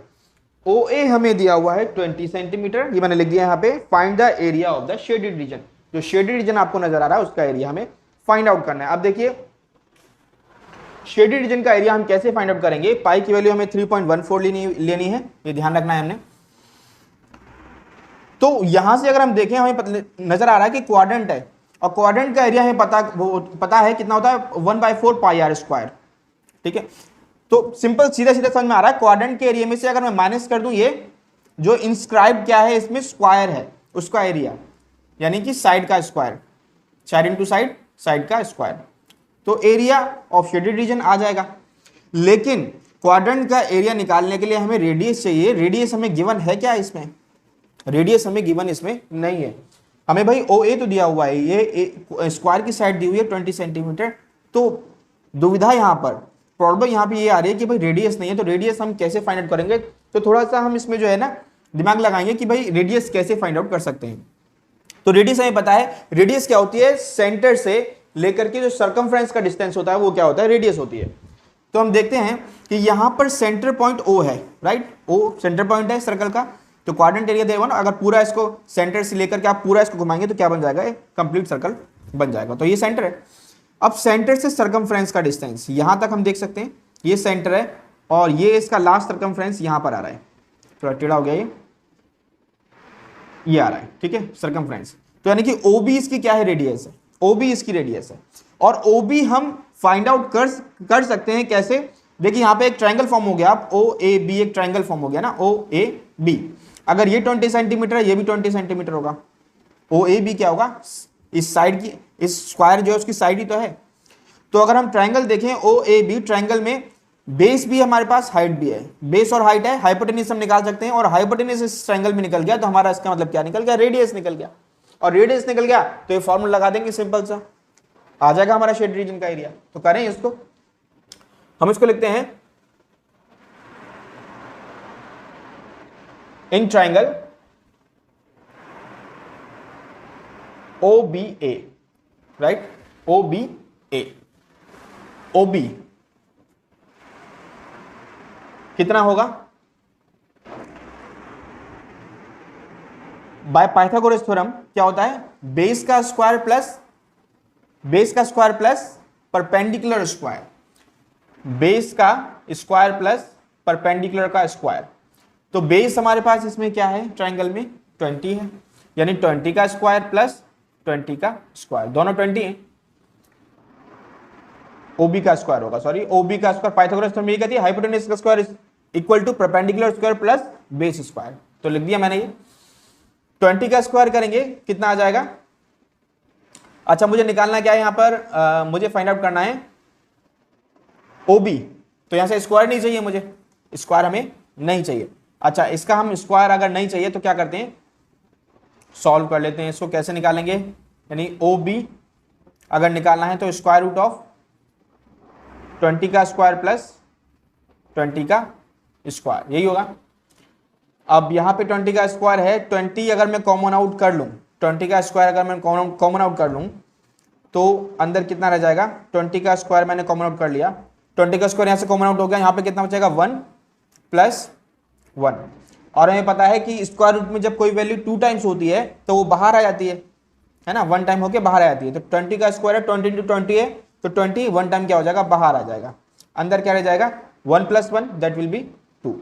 OA हमें दिया हुआ है 20 सेंटीमीटर, ये मैंने लिख दिया यहाँ पे। Find the area of the shaded region, जो शेडेड रीजन आपको नजर आ रहा है उसका एरिया हमें फाइंड आउट करना है। अब देखिए शेडेड रीजन का एरिया हम कैसे फाइंड आउट करेंगे। पाई की वैल्यू हमें 3.14 लेनी है, ये ध्यान रखना है हमने। तो यहां से अगर हम देखें हमें नजर आ रहा है कि क्वाड्रेंट है और क्वाड्रेंट का एरिया हमें पता है कितना होता है 1/4 पाई आर स्क्वायर। ठीक है, तो सिंपल सीधा सीधा समझ में आ रहा है। क्वाड्रेंट के एरिया में से अगर मैं माइनस कर दूं, ये जो इंस्क्राइब क्या है इसमें स्क्वायर है, उसका एरिया यानी कि साइड का square, side into side, side का स्क्वायर, तो एरिया ऑफ शेडेड रीजन आ जाएगा। लेकिन क्वाड्रेंट का एरिया निकालने के लिए हमें रेडियस चाहिए। रेडियस हमें गिवन है क्या इसमें, रेडियस हमें गिवन इसमें नहीं है। हमें भाई OA तो दिया हुआ है, ये स्क्वायर की साइड दी हुई है 20 सेंटीमीटर। तो दुविधा यहाँ पर, प्रॉब्लम यहाँ पे ये आ रही है कि भाई रेडियस नहीं है, तो रेडियस हम कैसे फाइंड आउट करेंगे। तो थोड़ा सा हम इसमें जो है ना दिमाग लगाएंगे कि भाई रेडियस कैसे फाइंड आउट कर सकते हैं। तो रेडियस हमें पता है, रेडियस क्या होती है, सेंटर से लेकर के जो सर्कमफ्रेंस का डिस्टेंस होता है वो क्या होता है, रेडियस होती है। तो हम देखते हैं कि यहां पर सेंटर पॉइंट O है, राइट, O सेंटर पॉइंट है सर्कल का। तो क्वाड्रेंट एरिया देगा ना, अगर पूरा इसको सेंटर से लेकर के आप पूरा इसको घुमाएंगे तो क्या बन जाएगा, कंप्लीट सर्कल बन जाएगा। तो ये सेंटर है। अब सेंटर से सर्कमफ्रेंस का डिस्टेंस यहां तक हम देख सकते हैं, ये सेंटर है और ये इसका लास्ट सर्कमफ्रेंस यहां पर आ रहा है, थोड़ा टेढ़ा हो गया ये आ रहा है, ठीक है, सर्कमफ्रेंस। तो यानी कि OB इसकी क्या है, रेडियस है, OB इसकी रेडियस है। और OB हम फाइंड आउट कर सकते हैं कैसे। देखिए यहाँ पे एक ट्रायंगल फॉर्म हो गया, आप OAB एक ट्रायंगल फॉर्म हो गया ना, OAB। अगर ये 20 सेंटीमीटर है, ये भी 20 सेंटीमीटर होगा। OAB क्या होगा, इस साइड की, इस स्क्वायर जो है उसकी साइड ही तो है। तो अगर हम ट्रायंगल देखें OAB, ट्रायंगल में बेस भी हमारे पास, हाइट भी है, बेस और हाइट है, हाइपोटेनस हम निकाल सकते हैं। और हाइपोटेनस इस ट्रायंगल में निकल गया तो हमारा इसका मतलब क्या निकल गया, रेडियस निकल गया। और रेडियस निकल गया तो ये फॉर्मूला लगा देंगे, सिंपल सा आ जाएगा हमारा शेड रीजन का एरिया। तो करें इसको, हम इसको लिखते हैं in triangle OBA, right, OBA, OB कितना होगा, बाय पाइथागोरस थ्योरम क्या होता है, बेस का square plus perpendicular square, base का स्क्वायर प्लस परपेंडिकुलर का स्क्वायर। तो बेस हमारे पास इसमें क्या है, ट्रायंगल में 20 है, यानी 20 का स्क्वायर प्लस 20 का स्क्वायर, दोनों 20 है। OB का स्क्वायर होगा, सॉरी, OB का स्क्वायर, पाइथागोरस थ्योरम ये कहती है हाइपोटेनस का square equal to perpendicular square plus base square. तो लिख दिया मैंने ये। 20 का स्क्वायर करेंगे कितना आ जाएगा। अच्छा, मुझे निकालना क्या है यहां पर, मुझे फाइंड आउट करना है OB। तो यहां से स्क्वायर नहीं चाहिए मुझे, स्क्वायर हमें नहीं चाहिए। अच्छा, इसका हम स्क्वायर अगर नहीं चाहिए तो क्या करते हैं, सॉल्व कर लेते हैं इसको। कैसे निकालेंगे, यानी OB अगर निकालना है तो स्क्वायर रूट ऑफ 20 का स्क्वायर प्लस 20 का स्क्वायर, यही होगा। अब यहां पे 20 का स्क्वायर है, 20 अगर मैं कॉमन आउट कर लूं, 20 का स्क्वायर अगर मैं कॉमन आउट कर लूं तो अंदर कितना रह जाएगा, 20 का स्क्वायर मैंने कॉमन आउट कर लिया, 20 का स्क्वायर यहां से कॉमन आउट हो गया, यहां पे कितना बचेगा 1 + 1। और हमें पता है कि स्क्वायर रूट में जब कोई वैल्यू 2 टाइम्स होती है तो वो बाहर आ जाती है ना, 1 टाइम होके बाहर आ जाती है। तो 20 का स्क्वायर है, 20 × 20 है, तो 20 1 टाइम क्या हो जाएगा, बाहर आ जाएगा। अंदर क्या रह जाएगा, 1 + 1 दैट विल बी 2,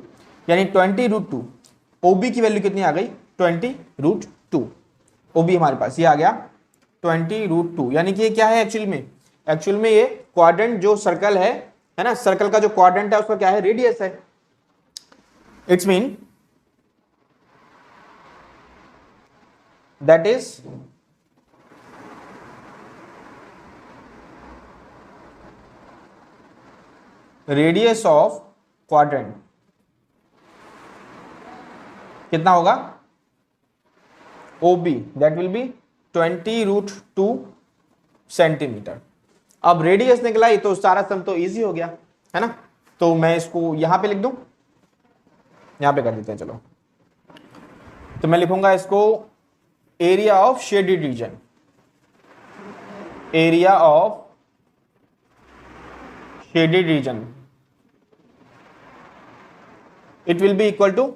यानी 20√2। OB की वैल्यू कितनी आ गई, 20√2। OB हमारे पास ये आ गया 20√2, यानी कि ये क्या है एक्चुअल में ये क्वाड्रेंट जो सर्कल है ना, सर्कल का जो क्वाड्रेंट है उसका क्या है, रेडियस है। It's mean that is radius of quadrant कितना होगा, OB that will B 20√2 centimetre. अब रेडियस निकला ही तो सारा सम तो इजी हो गया है ना। तो मैं इसको यहां पे लिख दूं, यहां पे कर देते हैं। चलो, तो मैं लिखूंगा इसको area of shaded region, area of shaded region, it will be equal to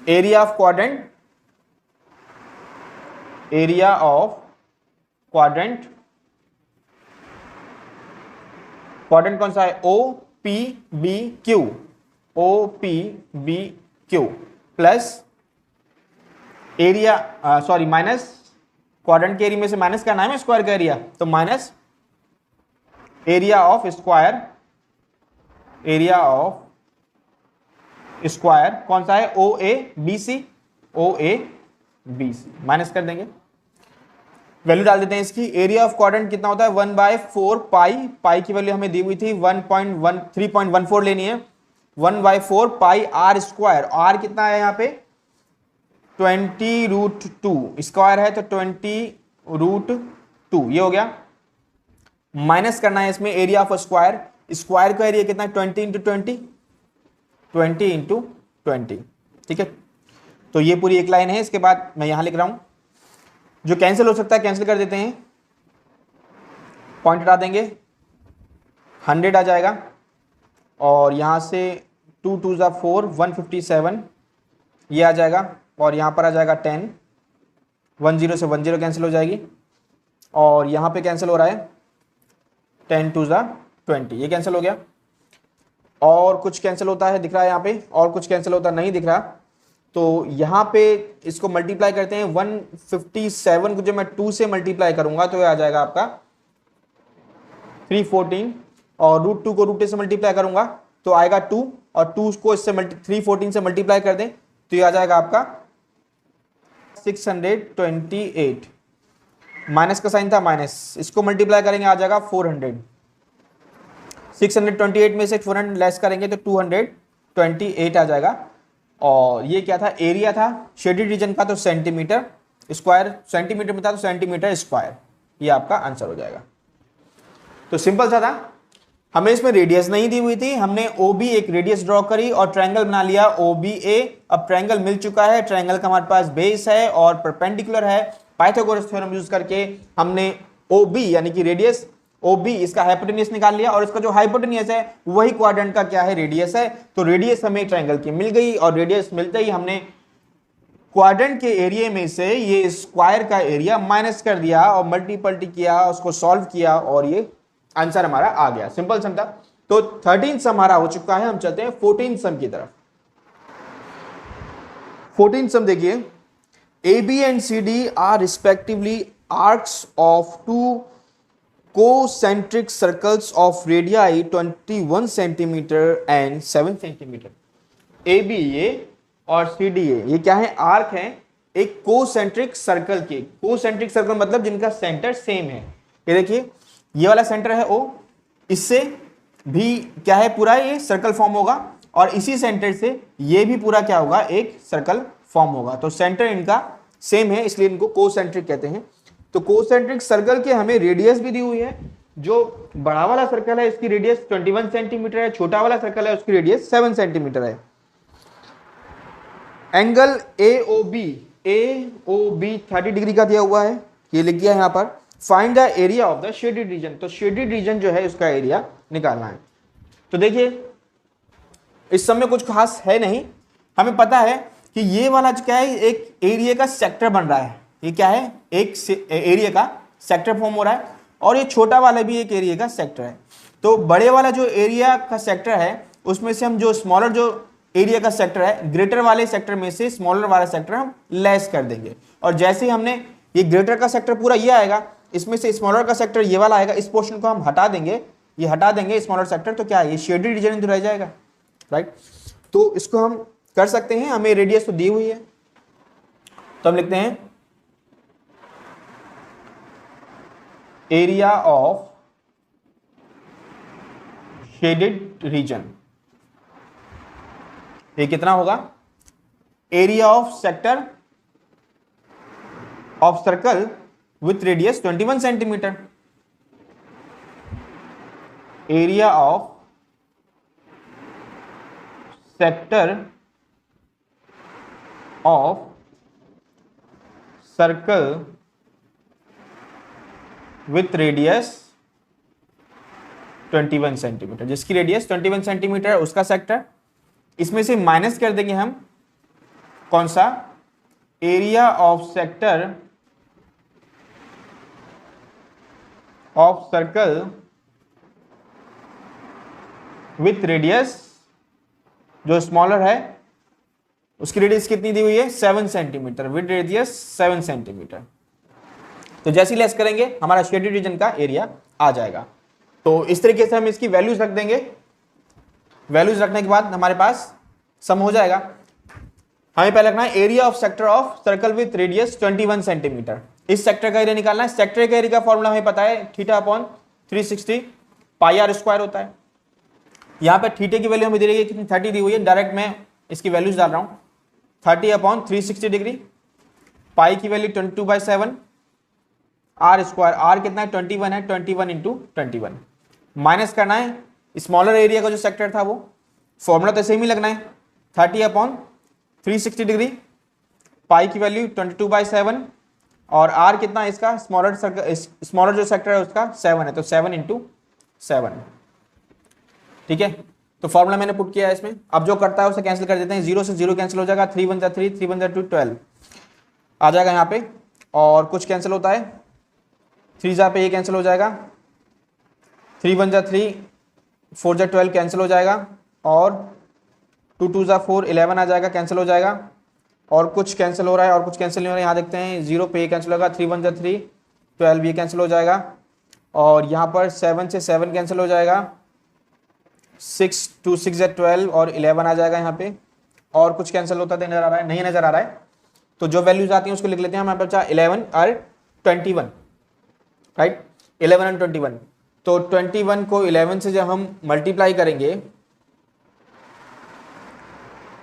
area of quadrant, area of quadrant, quadrant कौन सा है, O P B Q, O P B Q plus area, sorry minus, quadrant के area में से minus का नाम है square का एरिया, तो minus area of square, area of square कौन सा है, O A B C, O A B C, minus कर देंगे, वैल्यू डाल देते हैं इसकी। एरिया ऑफ क्वाड्रेंट कितना होता है, 1/4 पाई, पाई की वैल्यू हमें दी हुई थी 3.14 लेनी है, 1/4 पाई आर स्क्वायर, आर कितना है यहाँ पे 20√2, स्क्वायर है तो 20√2, ये हो गया। माइनस करना है इसमें एरिया ऑफ स्क्वायर, स्क्वायर का एरिया कितना है 20 × 20, 20 × 20, ठीक है। तो ये पूरी एक लाइन है। इसके बाद मैं यहां लिख रहा हूं, जो कैंसिल हो सकता है कैंसिल कर देते हैं, पॉइंट हटा देंगे, 100 आ जाएगा, और यहां से 2 2 4 157 ये आ जाएगा, और यहां पर आ जाएगा 10, 10 से 10 कैंसिल हो जाएगी, और यहां पे कैंसिल हो रहा है 10 2 20, ये कैंसिल हो गया। और कुछ कैंसिल होता है दिख रहा है यहाँ पे, और कुछ कैंसिल होता नहीं दिख रहा, तो यहाँ पे इसको मल्टीप्लाई करते हैं, 157 को जब मैं 2 से मल्टीप्लाई करूंगा तो ये आ जाएगा आपका 314, और √2 को √2 से मल्टीप्लाई करूंगा तो आएगा 2, और 2 को इससे 314 से मल्टीप्लाई कर दें तो ये आ जाएगा आपका 628, माइनस का साइन था माइनस, इसको मल्टीप्लाई करेंगे आ जाएगा 400, 628 में से 400 लेस करेंगे तो 228 आ जाएगा। और ये क्या था, एरिया था शेडेड रीजन का, तो सेंटीमीटर स्क्वायर, सेंटीमीटर में था तो सेंटीमीटर स्क्वायर, ये आपका आंसर हो जाएगा। तो सिंपल सा था, हमें इसमें रेडियस नहीं दी हुई थी, हमने OB एक रेडियस ड्रॉ करी और ट्रायंगल बना लिया OBA। अब ट्रायंगल मिल चुका है, ट्रायंगल का हमारे पास बेस है और परपेंडिकुलर है, पाइथागोरस थ्योरम यूज करके हमने OB यानी कि रेडियस OB इसका हाइपोटेन्यूज निकाल लिया, और इसका जो हाइपोटेन्यूज है वही क्वाड्रेंट का क्या है, रेडियस है। तो रेडियस हमें ट्रायंगल की मिल गई, और रेडियस मिलते ही हमने क्वाड्रेंट के एरिया में से ये स्क्वायर का एरिया माइनस कर दिया और मल्टीपल्टी किया, उसको सॉल्व किया, और ये आंसर हमारा आ गया। सिंपल सम था। तो 13 सम हमारा हो चुका है, हम चलते हैं 14 सम की तरफ। 14 सम देखिए, AB and CD are respectively arcs of two concentric circles of radii 21 cm and 7 cm। AB ये और CD ये क्या है, आर्क है एक कोसेंट्रिक सर्कल के। कोसेंट्रिक सर्कल मतलब जिनका सेंटर सेम है। ये देखिए, ये वाला सेंटर है O, इससे भी क्या है पूरा ये सर्कल फॉर्म होगा, और इसी सेंटर से ये भी पूरा क्या होगा, एक सर्कल फॉर्म होगा। तो सेंटर इनका सेम है, इसलिए इनको कोसेंट्रिक कहते हैं। तो कोसेंट्रिक सर्कल के हमें रेडियस भी दी हुई है। जो बड़ा वाला सर्कल है इसकी रेडियस 21 सेंटीमीटर है, छोटा वाला सर्कल है उसकी रेडियस 7 सेंटीमीटर है। एंगल AOB 30 डिग्री का दिया हुआ है, ये लिख दिया यहाँ पर। Find the area of the shaded region, तो शेडेड रीजन जो है उसका एरिया निकालना है। तो देखिए, इस समय कुछ खास है नहीं, हमें पता है कि ये वाला क्या है, एक एरिया का सेक्टर बन रहा है। ये क्या है, एक एरिया का सेक्टर फॉर्म हो रहा है, और ये छोटा वाला भी एक एरिया का सेक्टर है। तो बड़े वाला जो एरिया का सेक्टर है उसमें से हम जो स्मॉलर जो एरिया का सेक्टर है, ग्रेटर वाले सेक्टर में से स्मॉलर वाला सेक्टर हम लेस कर देंगे। और जैसे ही हमने ये ग्रेटर का सेक्टर पूरा ये आएगा, इसमें से स्मॉलर का सेक्टर ये वाला आएगा, इस पोर्शन को हम हटा देंगे, ये हटा देंगे स्मॉलर सेक्टर, तो क्या है, ये शेडेड रीजन तो रह जाएगा, राइट। तो इसको हम कर सकते हैं, हमें रेडियस तो दी हुई है, तो हम लिखते हैं एरिया ऑफ शेडेड रीजन। ये कितना होगा, area of sector of circle with radius 21 centimetre, area of sector of circle with radius 21 centimetre, जिसकी रेडियस 21 सेंटीमीटर है उसका सेक्टर। इसमें से माइनस कर देंगे हम कौन सा, area of sector of circle with radius, जो स्मॉलर है उसकी रेडियस कितनी दी हुई है 7 सेंटीमीटर, विद रेडियस 7 सेंटीमीटर। तो जैसे ही लेस करेंगे हमारा शेडेड रीजन का एरिया आ जाएगा। तो इस तरीके से हम इसकी वैल्यूज रख देंगे। वैल्यूज रखने के बाद हमारे पास सम हो जाएगा। हमें पहले रखना है area of sector of circle with radius 21 centimetre. इस सेक्टर का एरिया निकालना है। सेक्टर का एरिया का फॉर्मूला हमें पता है, theta upon 360 pi r square होता है। यहाँ पे थीटे की वैल्यू हमें दे रही है कितनी, 30 दी हुई है। डायरेक्ट मैं इसकी वैल्यूज डाल रहा हूँ, 30 अपॉन 360 डिग्री, पाई की वैल्यू 22/7, आर स्क्वायर, आर कितना है 21 है, 21 इंटू 21। माइनस करना है स्मॉलर एरिया का जो सेक्टर था वो, फॉर्मूला तो सेम ही लगना है, 30 अपॉन 360 डिग्री, पाई की वैल्यू 22/7 और आर कितना है इसका, स्मॉलर जो सेक्टर है उसका 7 है, तो 7 इंटू 7। ठीक है, तो फॉर्मूला मैंने पुट किया है इसमें। अब जो करता है उसे कैंसिल कर देते हैं, 0 से 0 कैंसिल हो जाएगा, 3 1 3, 3 1 2, 12 आ जाएगा यहाँ पे। और कुछ कैंसिल होता है, 3 जा पे ये कैंसिल हो जाएगा, 3 1 3, 4 जा 12 कैंसिल हो जाएगा, और 2 2 जा 4, 11 आ जाएगा, कैंसिल हो जाएगा। और कुछ कैंसिल हो रहा है और कुछ कैंसिल नहीं हो रहा है, यहाँ देखते हैं 0 पे ये कैंसिल होगा, 3 1 3, 12 ये कैंसिल हो जाएगा, और यहाँ पर 7 से 7 कैंसिल हो जाएगा, 6 2 6 या 12 और 11 आ जाएगा यहाँ पे। और कुछ कैंसिल होता नजर आ रहा है, नहीं नजर आ रहा है, तो जो वैल्यूज आती हैं उसको लिख लेते हैं हमारे पास 11 और 21, राइट, 11 और 21। तो 21 को 11 से जब हम मल्टीप्लाई करेंगे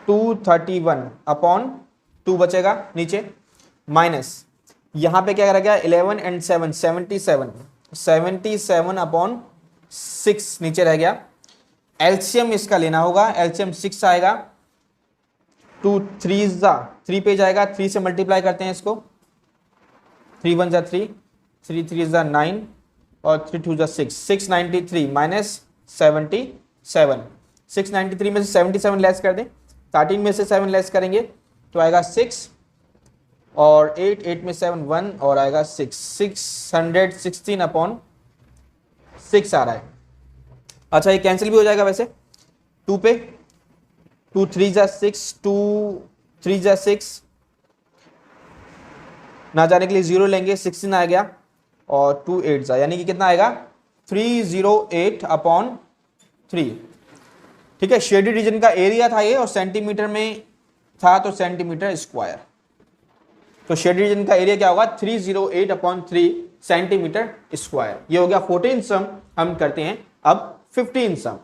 231 अपॉन 2 बचेगा नीचे, माइनस यहाँ पे क्या रहेगा 11 एंड 7 77 अपॉन 6 नीचे रह गया। एलसीएम इसका लेना होगा, एलसीएम 6 आएगा, 2 3 जा 3 पे जाएगा, 3 से मल्टीप्लाई करते हैं इसको, 3 1 जा 3, 3 3 जा 9 और 3 2 जा 6, 693 माइनस 77, 693 में से 77 लेस कर दें, 13 में से 7 लेस करेंगे तो आएगा 6 और 8 8 में 7 1 और आएगा 6, 616 अपॉन 6 आ रहा है। अच्छा ये कैंसिल भी हो जाएगा वैसे, 2 पे 2 3 जा 6, 2 3 जा 6, ना जाने के लिए 0 लेंगे, 16 आ गया, और 2 8 जा, यानी कि कितना आएगा 308 अपॉन 3। ठीक है, शेडेड रीजन का एरिया था ये और सेंटीमीटर में था तो सेंटीमीटर स्क्वायर, तो शेडेड रीजन का एरिया क्या होगा 308 अपॉन 3 सेंटीमीटर स्क्वायर। ये हो गया 14 सम। हम करते हैं अब 15 सम।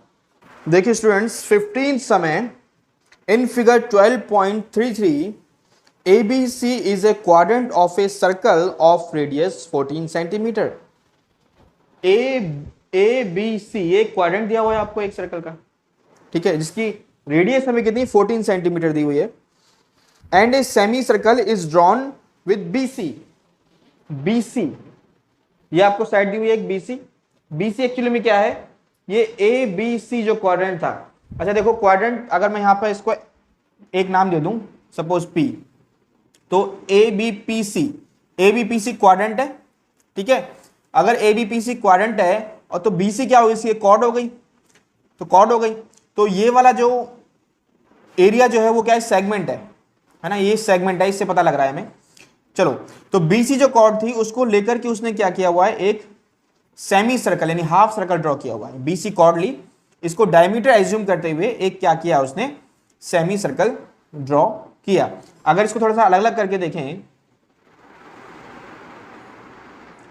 देखिए स्टूडेंट्स, 15 सम है, in figure 12.33 ABC is a quadrant of a circle of radius 14 centimetre. ABC ये क्वाड्रेंट दिया हुआ है आपको एक सर्कल का, ठीक है, जिसकी रेडियस हमें कितनी 14 सेंटीमीटर दी हुई है। And a semi circle is drawn with BC। BC ये आपको साइड दी हुई है एक BC। BC एक्चुअली में क्या है, ये ABC जो क्वाड्रेंट था। अच्छा देखो क्वाड्रेंट, अगर मैं यहां पर इसको एक नाम दे दूं सपोज P, तो ABPC क्वाड्रेंट है, ठीक है। अगर ABPC क्वाड्रेंट है और तो BC क्या होगी, इसकी कॉर्ड हो गई, तो कॉर्ड हो गई, तो ये वाला जो एरिया जो है वो क्या है, सेगमेंट है ना, ये सेगमेंट है, इससे पता लग रहा है हमें। चलो, तो BC जो कॉर्ड थी उसको लेकर के उसने क्या किया हुआ है, एक सेमी सर्कल यानी हाफ सर्कल ड्रॉ किया हुआ है। BC कॉर्ड ली, इसको डायमीटर एज्यूम करते हुए एक क्या किया उसने, सेमी सर्कल ड्रॉ किया। अगर इसको थोड़ा सा अलग अलग करके देखें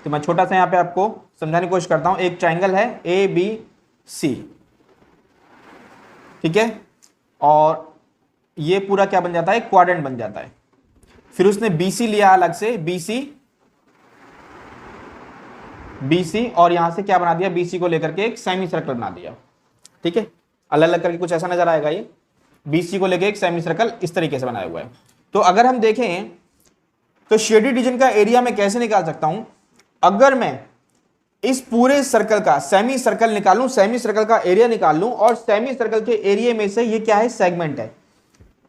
तो मैं छोटा सा यहां पे आपको समझाने की कोशिश करता हूं। एक ट्राइंगल है ABC, ठीक है, और ये पूरा क्या बन जाता है, क्वाड्रेंट बन जाता है। फिर उसने BC लिया अलग से, BC और यहां से क्या बना दिया, BC को लेकर के एक सेमी सर्कल बना दिया, ठीक है, अलग अलग करके कुछ ऐसा नजर आएगा। ये BC को लेकर एक सेमी सर्कल इस तरीके से बनाया हुआ है। तो अगर हम देखें तो शेडेड रीजन का एरिया मैं कैसे निकाल सकता हूं, अगर मैं इस पूरे सर्कल का सेमी सर्कल निकालूं, सेमी सर्कल का एरिया निकाल लूं, और सेमी सर्कल के एरिया में से ये क्या है, सेगमेंट है,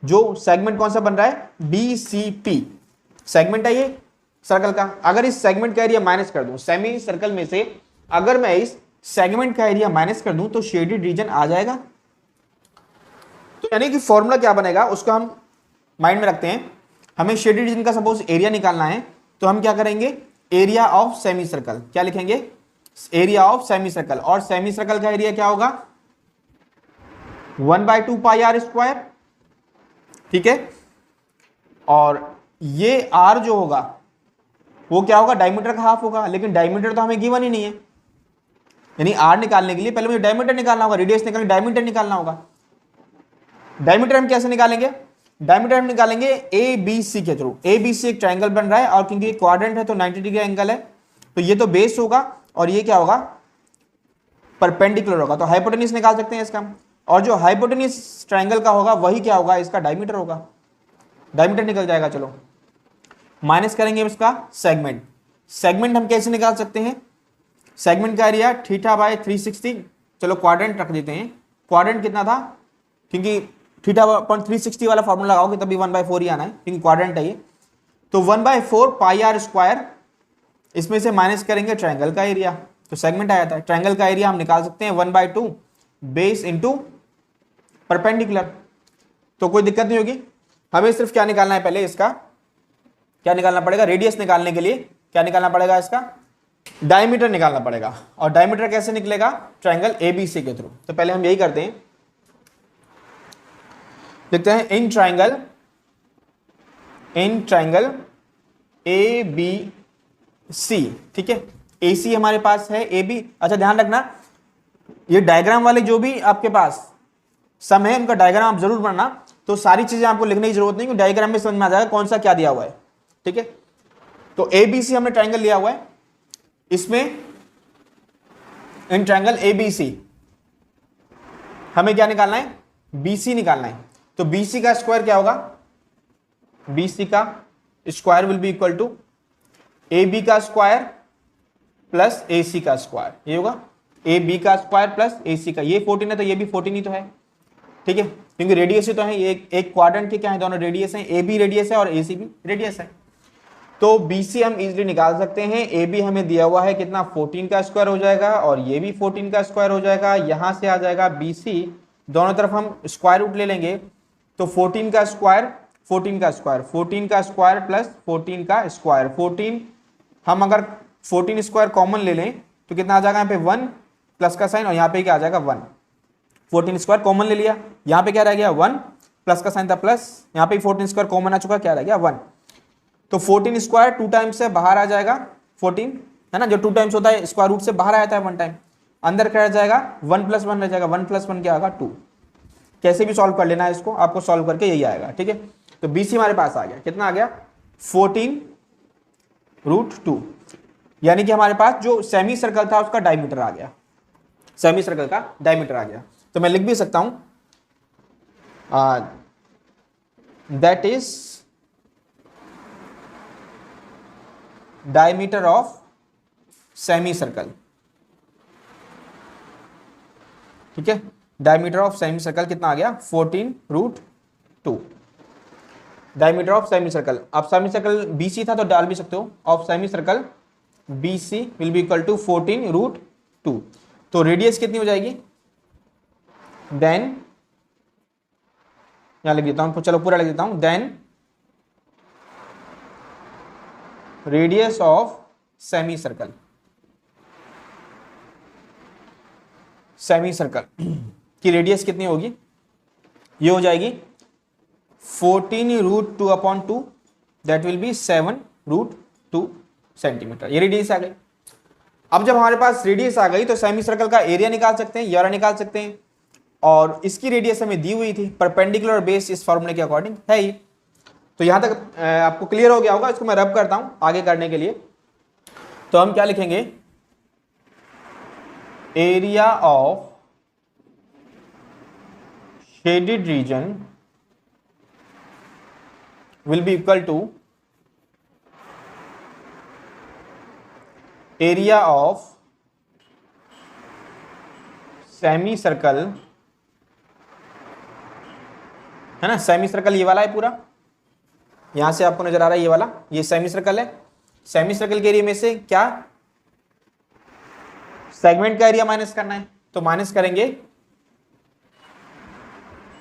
जो सेगमेंट कौन सा बन रहा है, BCP सेगमेंट है ये सर्कल का। अगर इस सेगमेंट का एरिया माइनस कर दूं, सेमी सर्कल में से अगर मैं इस सेगमेंट का एरिया माइनस कर दूं तो शेडेड रीजन आ जाएगा। तो यानी कि फॉर्मूला क्या बनेगा उसको हम माइंड में रखते हैं। हमें शेडेड रीजन का सपोज एरिया निकालना है, तो हम क्या करेंगे, एरिया ऑफ सेमी सर्कल, क्या लिखेंगे, एरिया ऑफ सेमी सर्कल, और सेमी सर्कल का एरिया क्या होगा, 1/2 पाई आर स्क्वायर, ठीक है। और ये आर जो होगा वो क्या होगा, डायमीटर का हाफ होगा, लेकिन डायमीटर तो हमें गिवन ही नहीं है, यानी आर निकालने के लिए पहले मुझे डायमीटर निकालना होगा, रेडियस निकालने डायमीटर निकालना होगा। डायमीटर हम कैसे निकालेंगे, डायमीटर हम निकालेंगे ABC के थ्रू। ABC एक ट्रायंगल बन रहा है और क्योंकि क्वाड्रेंट है तो 90 डिग्री एंगल है, तो ये तो बेस होगा और ये क्या होगा, परपेंडिकुलर होगा, तो हाइपोटेन्यूज निकाल सकते हैं इसका, और जो हाइपोटेन्यूज ट्रायंगल का होगा वही क्या होगा, इसका डायमीटर होगा, डायमीटर निकल जाएगा। चलो माइनस करेंगे इसका सेगमेंट, सेगमेंट हम कैसे निकाल सकते हैं, सेगमेंट का एरिया θ/360, चलो क्वाड्रेंट रख देते हैं, क्वाड्रेंट कितना था, क्योंकि θ/360 वाला फॉर्मूला लगाओगे तभी 1/4 ही आना है, क्योंकि क्वाड्रेंट है ये, तो 1/4 पाई आर स्क्वायर, इसमें से माइनस करेंगे ट्रायंगल का एरिया, तो सेगमेंट आया था। ट्रायंगल का एरिया हम निकाल सकते हैं 1/2 बेस इंटू परपेंडिकुलर, तो कोई दिक्कत नहीं होगी। हमें सिर्फ क्या निकालना है, पहले इसका क्या निकालना पड़ेगा, रेडियस निकालने के लिए क्या निकालना पड़ेगा, इसका डायमीटर निकालना पड़ेगा, और डायमीटर कैसे निकलेगा, ट्रायंगल ABC के थ्रू। तो पहले हम यही करते हैं, लिखते हैं इन ट्रायंगल ABC, ठीक है, AC हमारे पास है, AB। अच्छा ध्यान रखना, ये डायग्राम वाले जो भी आपके पास सम है उनका डायग्राम आप जरूर बनना, तो सारी चीजें आपको लिखने की जरूरत नहीं, क्योंकि डायग्राम में समझ में आ जाएगा कौन सा क्या दिया हुआ है, ठीक है। तो ABC हमने ट्रायंगल लिया हुआ है, इसमें इन ट्रायंगल ABC हमें क्या निकालना है, BC निकालना है, तो BC का स्क्वायर क्या होगा, BC का square will be equal to AB का स्क्वायर प्लस AC का स्क्वायर, ये होगा AB का स्क्वायर प्लस AC का, ये 14 है तो ये भी 14 ही तो है, ठीक है, क्योंकि रेडियस ही तो है, ये एक क्वाड्रेंट के क्या है, दोनों रेडियस हैं, AB रेडियस है और AC भी रेडियस है, तो BC हम इजीली निकाल सकते हैं। AB हमें दिया हुआ है कितना, 14 का स्क्वायर हो जाएगा, और ये भी 14 का स्क्वायर हो जाएगा, यहां से आ जाएगा BC, दोनों तरफ हम स्क्वायर रूट ले लेंगे, तो 14 का स्क्वायर 14 का स्क्वायर 14 का स्क्वायर प्लस 14 का स्क्वायर, 14 हम अगर 14 स्क्वायर कॉमन ले लें तो कितना आ जाएगा, यहाँ पे 1 प्लस का साइन, और यहाँ पे क्या आ जाएगा 1, 14 स्क्वायर कॉमन ले लिया, यहाँ पे क्या रह गया 1 प्लस का साइन था प्लस, यहाँ पे 14 स्क्वायर कॉमन आ चुका, क्या रह गया 1, तो 14 स्क्वायर 2 टाइम्स से बाहर आ जाएगा 14, है ना, जो 2 टाइम्स होता है स्क्वायर रूट से बाहर आ जाता है 1 टाइम, अंदर क्या रह जाएगा 1 + 1 रह जाएगा, 1 + 1 क्या आएगा 2, कैसे भी सॉल्व कर लेना है इसको, आपको सॉल्व करके यही आएगा, ठीक है। तो BC हमारे पास आ गया, कितना आ गया 14√2, यानी कि हमारे पास जो सेमी सर्कल था उसका डायमीटर आ गया, सेमी सर्कल का डायमीटर आ गया। तो मैं लिख भी सकता हूं that is diameter of semi circle, ठीक है, डायमीटर ऑफ सेमी सर्कल कितना आ गया 14√2, डायमीटर ऑफ सेमी सर्कल। अब सेमी सर्कल BC था तो डाल भी सकते हो, of semicircle BC will be equal to 14√2, तो रेडियस कितनी हो जाएगी, देन यहां लिख देता हूं, चलो पूरा लिख देता हूं, then radius of semicircle, semicircle की रेडियस कितनी होगी, ये हो जाएगी 14√2/2, दैट विल बी 7√2 सेंटीमीटर, ये रेडियस आ गई। अब जब हमारे पास रेडियस आ गई तो सेमी सर्कल का एरिया निकाल सकते हैं, एरिया निकाल सकते हैं, और इसकी रेडियस हमें दी हुई थी, परपेंडिकुलर बेस इस फॉर्मूले के अकॉर्डिंग है ये। तो यहां तक आपको क्लियर हो गया होगा, इसको मैं रब करता हूं आगे करने के लिए। तो हम क्या लिखेंगे, area of shaded region will be equal to area of semi circle, है ना। सेमी सर्कल ये वाला है पूरा, यहां से आपको नजर आ रहा है ये वाला, ये सेमी सर्कल है। सेमी सर्कल के एरिया में से क्या सेगमेंट का एरिया माइनस करना है, तो माइनस करेंगे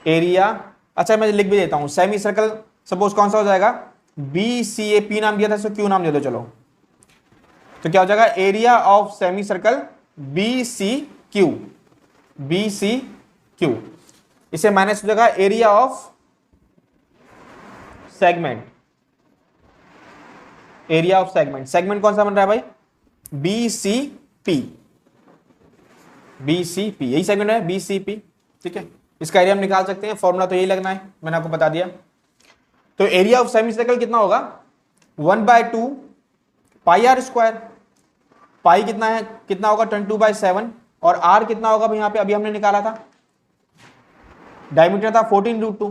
एरिया। अच्छा मैं लिख भी देता हूं, सेमी सर्कल सपोज कौन सा हो जाएगा, बी सी ए, पी नाम दिया था इसको क्यू नाम दे दो चलो, तो क्या हो जाएगा area of semicircle B C Q, B C Q. इसे माइनस हो जाएगा area of segment, area of segment. Segment कौन सा बन रहा है भाई, B C P, B C P, यही सेगमेंट है बी सी पी, ठीक है। इसका एरिया हम निकाल सकते हैं, फॉर्मूला तो यही लगना है, मैंने आपको बता दिया। तो एरिया ऑफ सेमी सर्कल कितना होगा, 1/2 पाई आर स्क्वायर। पाई कितना है, कितना होगा 22/7, और आर कितना होगा भाई यहाँ पे अभी हमने निकाला था, डायमीटर था 14√2,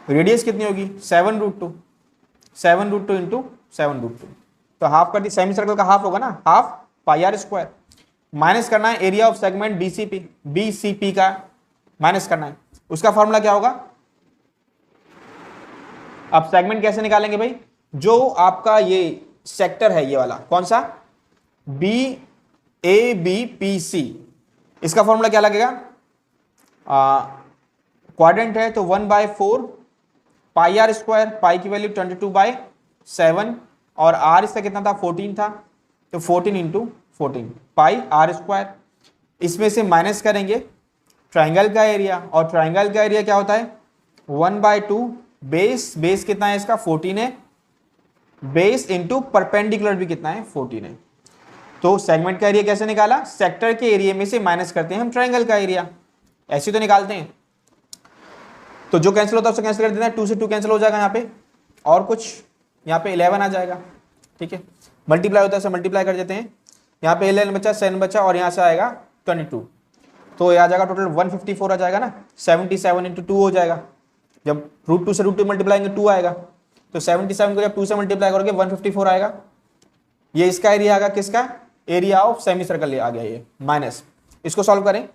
रेडियस कितनी होगी 7√2, 7√2 इंटू 7√2, तो हाफ कर दी। सेमी सर्कल का हाफ होगा ना, half pi r square. Minus करना है area of segment BCP, BCP का माइनस करना है, उसका फॉर्मूला क्या होगा। अब सेगमेंट कैसे निकालेंगे भाई, जो आपका ये सेक्टर है ये वाला कौन सा, B A B P C, इसका फॉर्मूला क्या लगेगा, क्वाड्रेंट है तो 1/4 पाई आर स्क्वायर, पाई की वैल्यू 22/7, और आर इसका कितना था 14 था, तो 14 इंटू 14 पाई आर स्क्वायर। इसमें से माइनस करेंगे ट्राइंगल का एरिया, और ट्राइंगल का एरिया क्या होता है 1/2 बेस, बेस कितना है इसका 14 है, बेस इंटू परपेंडिकुलर भी कितना है 14 है। तो सेगमेंट का एरिया कैसे निकाला, सेक्टर के एरिया में से माइनस करते हैं हम ट्राइंगल का एरिया, ऐसे तो निकालते हैं। तो जो कैंसिल होता है उसे कैंसिल कर देते हैं, 2 से 2 कैंसिल हो जाएगा यहाँ पे, और कुछ यहाँ पे 11 आ जाएगा, ठीक है। मल्टीप्लाई होता है उसे मल्टीप्लाई कर देते हैं, यहाँ पे 11 बचा 7 बचा, और यहाँ से आएगा 22, तो ये आ जाएगा टोटल 154 आ जाएगा ना, 77 इंटू 2 हो जाएगा। जब √2 से √2 मल्टीप्लाई करेंगे 2 आएगा, तो 77 को जब 2 से मल्टीप्लाई करोगे 154 आएगा। ये इसका एरिया आएगा, किसका, एरिया ऑफ सेमी सर्कल आ गया ये, माइनस। इसको सॉल्व करें,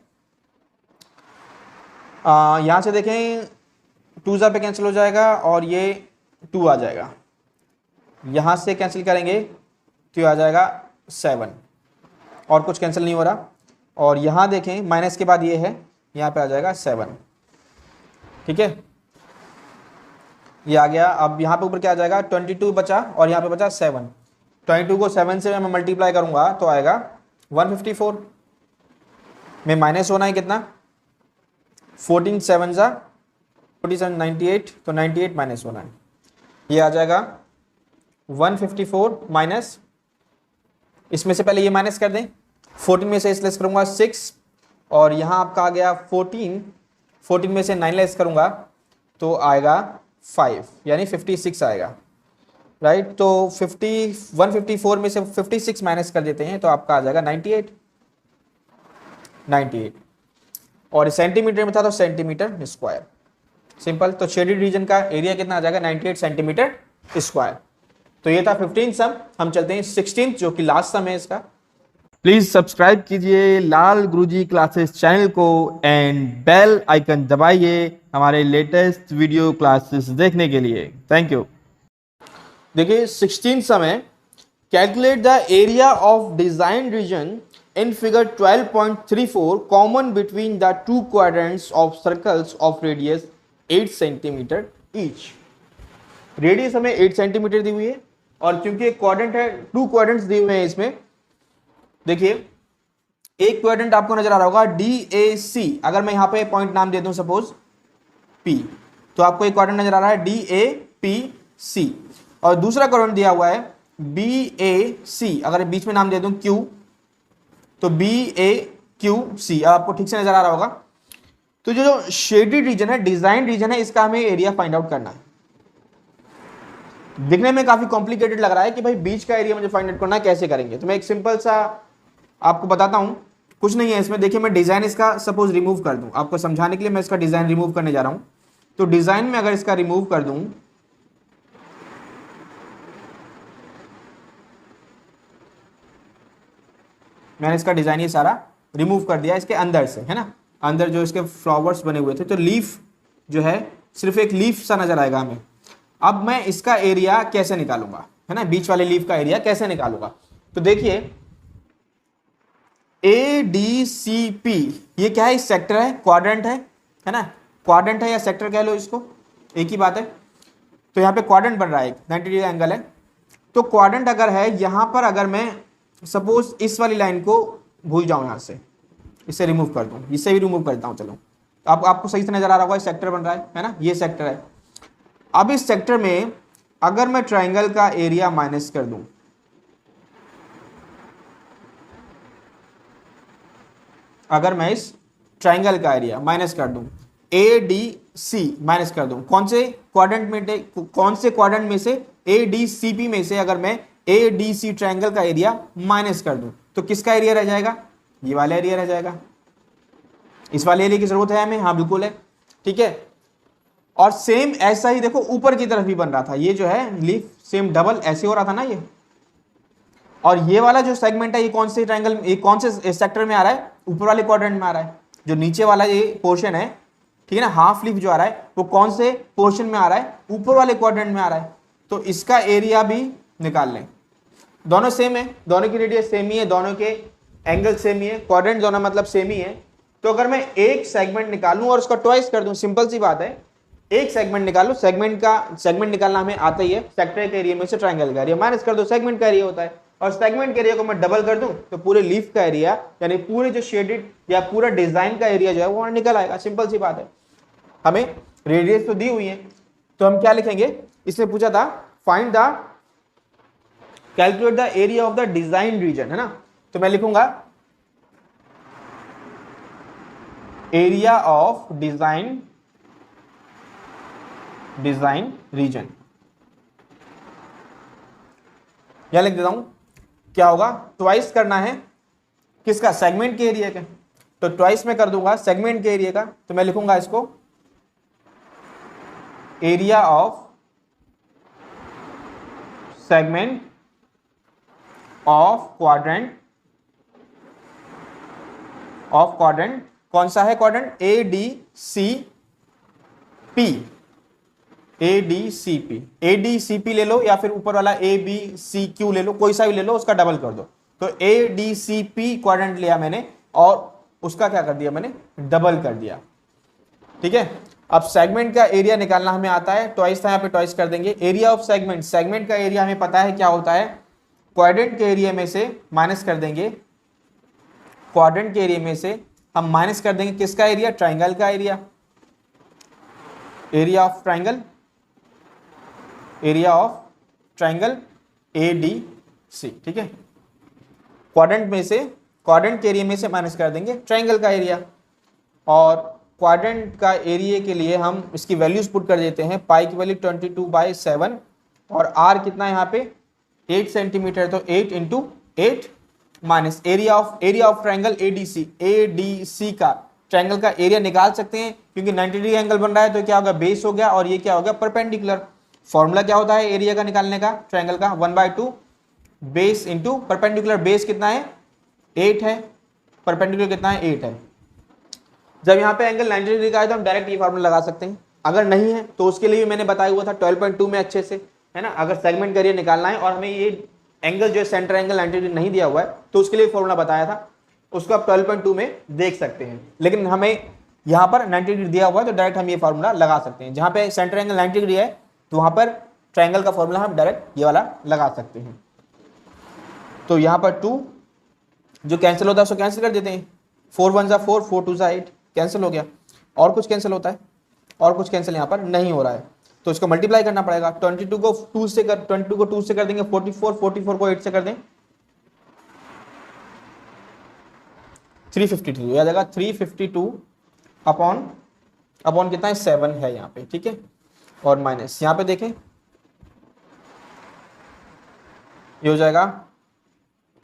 यहां से देखें 2 पे कैंसिल हो जाएगा, और ये 2 आ जाएगा, यहां से कैंसिल करेंगे तो आ जाएगा 7, और कुछ कैंसिल नहीं हो रहा, और यहां देखें माइनस के बाद ये है, यहां पे आ जाएगा 7, ठीक है, ये आ गया। अब यहाँ पे ऊपर क्या आ जाएगा 22 बचा, और यहाँ पे बचा 7, 22 को 7 से मैं मल्टीप्लाई करूंगा तो आएगा 154 में माइनस होना है कितना, 14 7 जा 47 98, तो 98 माइनस होना है, ये आ जाएगा 154 माइनस, इसमें से पहले ये माइनस कर दें, 14 में से लेस करूंगा 6, और यहाँ आपका आ गया 14 में से 9 लेस करूंगा तो आएगा 5, यानी 56 आएगा, राइट। तो 154 में से 56 माइनस कर देते हैं तो आपका आ जाएगा 98, और सेंटीमीटर में था तो सेंटीमीटर स्क्वायर, सिंपल। तो शेडेड रीजन का एरिया कितना आ जाएगा 98 सेंटीमीटर स्क्वायर। तो ये था 15 सम, हम चलते हैं 16 जो कि लास्ट सम है इसका। प्लीज सब्सक्राइब कीजिए लाल गुरुजी क्लासेस चैनल को, एंड बेल आइकन दबाइए हमारे लेटेस्ट वीडियो क्लासेस देखने के लिए। Thank you. देखिए 16 सम है, calculate the area of design region in figure 12.34 common between the two quadrants of circles of radius 8 cm each। Radius हमें 8 centimetre दी हुई है, और क्योंकि एक क्वाड्रेंट है, 2 क्वाड्रेंट्स दिए हुए हैं इसमें। देखिए एक क्वाड्रेंट आपको नजर आ रहा होगा DAC, अगर मैं यहां पे पॉइंट नाम दे दूं सपोज P, तो आपको एक क्वाड्रेंट नजर आ रहा है DAPC, और दूसरा क्वाड्रेंट दिया हुआ है BAC, अगर बीच में नाम दे दूं Q, तो BAQC आपको ठीक से नजर आ रहा होगा। तो जो शेडेड रीजन है, डिजाइन रीजन है, इसका हमें एरिया फाइंड आउट करना है। दिखने में काफी कॉम्प्लिकेटेड लग रहा है कि भाई बीच का एरिया मुझे फाइंड आउट करना है, कैसे करेंगे। तो मैं एक सिंपल सा आपको बताता हूं, कुछ नहीं है इसमें। देखिए मैं डिजाइन इसका सपोज रिमूव कर दूं, आपको समझाने के लिए मैं इसका डिजाइन रिमूव करने जा रहा हूं। तो डिजाइन में अगर इसका रिमूव कर दूं मैंने इसका डिज़ाइन ये सारा रिमूव कर दिया इसके अंदर से, है ना। अंदर जो इसके फ्लावर्स बने हुए थे, तो लीफ जो है सिर्फ एक लीफ सा नजर आएगा हमें। अब मैं इसका एरिया कैसे निकालूंगा, है ना, बीच वाले लीफ का एरिया कैसे निकालूंगा। तो देखिए ADCP ये क्या है, इस सेक्टर है, क्वाड्रेंट है ना, क्वाड्रेंट है या सेक्टर कह लो इसको, एक ही बात है। तो यहाँ पे क्वाड्रेंट बन रहा है, 90 डिग्री एंगल है। तो क्वाड्रेंट अगर है, यहाँ पर अगर मैं सपोज इस वाली लाइन को भूल जाऊँ, यहाँ से इसे रिमूव कर दूँ, इससे भी रिमूव करता हूँ, चलो अब आपको सही से नजर आ रहा होगा, सेक्टर बन रहा है ना, ये सेक्टर है। अब इस सेक्टर में अगर मैं ट्राइंगल का एरिया माइनस कर दूं, अगर मैं इस ट्राइंगल का एरिया माइनस कर दूं, ADC माइनस कर दूं, कौन से क्वाड्रेंट में से ADCP में से अगर मैं ADC ट्राइंगल का एरिया माइनस कर दूं, तो किसका एरिया रह जाएगा, ये वाला एरिया रह जाएगा। इस वाले एरिया की जरूरत है हमें, हाँ बिल्कुल है, ठीक है। और सेम ऐसा ही देखो ऊपर की तरफ भी बन रहा था, ये जो है लीफ सेम डबल ऐसे हो रहा था ना ये। और ये वाला जो सेगमेंट है, ये कौन से ट्रायंगल, ये कौन से सेक्टर में आ रहा है, ऊपर वाले क्वाड्रेंट में आ रहा है। जो नीचे वाला ये पोर्शन है, ठीक है ना, हाफ लीफ जो आ रहा है, वो कौन से पोर्शन में आ रहा है, ऊपर वाले क्वाड्रेंट में आ रहा है। तो इसका एरिया भी निकाल लें। दोनों सेम है, दोनों की रेडियस सेम ही है, दोनों के एंगल सेम ही है, क्वाड्रेंट दोनों मतलब सेम ही है। तो अगर मैं एक सेगमेंट निकालूं और उसका ट्वाइस कर दूं, सिंपल सी बात है, एक सेगमेंट निकालो, सेगमेंट निकालना हमें आता ही है, सेक्टर के एरिया में से ट्रायंगल का एरिया माइनस कर दो, सेगमेंट का एरिया होता है। और सेगमेंट के एरिया को मैं डबल कर दूं तो पूरे लीफ का एरिया, यानी पूरे जो शेडेड या पूरा डिजाइन का एरिया जो है वो निकल आएगा। सिंपल सी बात है, हमें रेडियस तो दी हुई है, तो हम क्या लिखेंगे, इसने पूछा था find the calculate the area of the design region, है ना। तो मैं लिखूंगा एरिया ऑफ डिजाइन रीजन, यहां लिख देता हूं। क्या होगा, ट्वाइस करना है किसका, सेगमेंट के एरिया का। तो ट्वाइस में कर दूंगा सेगमेंट के एरिया का, तो मैं लिखूंगा इसको area of segment of quadrant, कौन सा है क्वाड्रेंट, ADCP ले लो या फिर ऊपर वाला ABCQ ले लो, कोई सा भी ले लो, उसका डबल कर दो। तो ADCP क्वाड्रेंट लिया मैंने और उसका क्या कर दिया मैंने, डबल कर दिया, ठीक है। अब सेगमेंट का एरिया निकालना हमें आता है, ट्वाइस था, यहाँ पे ट्वाइस कर देंगे। एरिया ऑफ सेगमेंट का एरिया हमें पता है क्या होता है, क्वाड्रेंट के एरिया में से माइनस कर देंगे, क्वाड्रेंट के एरिया में से हम माइनस कर देंगे किसका एरिया, ट्राइंगल का area, area of triangle ADC, ठीक है। क्वाड्रेंट के एरिया में से माइनस कर देंगे ट्राइंगल का एरिया, और क्वाड्रेंट का एरिया के लिए हम इसकी वैल्यूज पुट कर देते हैं, पाई की वैल्यू 22/7 और r कितना है यहाँ पे 8 सेंटीमीटर, तो 8 × 8 minus area of triangle ADC का ट्राइंगल का एरिया निकाल सकते हैं, क्योंकि 90 डिग्री एंगल बन रहा है, तो क्या होगा, बेस हो गया और ये क्या हो गया, परपेंडिकुलर। फॉर्मूला क्या होता है एरिया का निकालने का ट्राइंगल का, 1/2 बेस इंटू परपेंडिकुलर, बेस कितना है 8 है, परपेंडिकुलर कितना है 8 है। जब यहाँ पे एंगल 90 डिग्री का है तो हम डायरेक्ट ये फॉर्मूला लगा सकते हैं, अगर नहीं है तो उसके लिए भी मैंने बताया हुआ था 12.2 में अच्छे से, है ना। अगर सेगमेंट का एरिया निकालना है और हमें ये एंगल जो है सेंटर एंगल 90 डिग्री नहीं दिया हुआ है, तो उसके लिए फॉर्मूला बताया था, उसको आप 12.2 में देख सकते हैं। लेकिन हमें यहाँ पर 90 डिग्री दिया हुआ है तो डायरेक्ट हम ये फॉर्मूला लगा सकते हैं। जहाँ पे सेंटर एंगल 90 डिग्री है तो वहाँ पर ट्राइंगल का फॉर्मूला हम डायरेक्ट ये वाला लगा सकते हैं। तो यहाँ पर 2 जो कैंसिल होता है उसको कैंसिल कर देते हैं, 4 1 = 4, 4 2 = 8, कैंसिल हो गया। और कुछ कैंसिल होता है, और कुछ कैंसिल यहाँ पर नहीं हो रहा है, तो इसको मल्टीप्लाई करना पड़ेगा। 22 को 2 से कर देंगे 44, 44 को 8 से कर दें 352, याद आएगा 352 अपॉन कितना है 7 है यहाँ पे, ठीक है। और माइनस यहाँ पे देखें ये हो जाएगा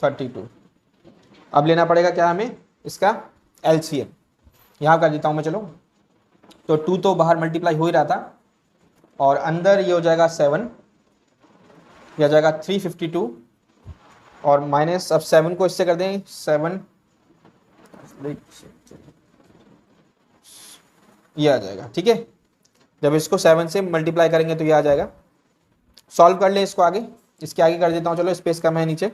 32। अब लेना पड़ेगा क्या हमें, इसका LCM, यहाँ कर देता हूँ मैं, चलो। तो 2 तो बाहर मल्टीप्लाई हो ही रहा था और अंदर ये हो जाएगा 7, यह हो जाएगा 352 और माइनस, अब 7 को इससे कर दें 7, ये आ जाएगा। ठीक है, जब इसको 7 से मल्टीप्लाई करेंगे तो ये आ जाएगा। सॉल्व कर ले इसको आगे, इसके आगे कर देता हूँ, चलो स्पेस कम है नीचे।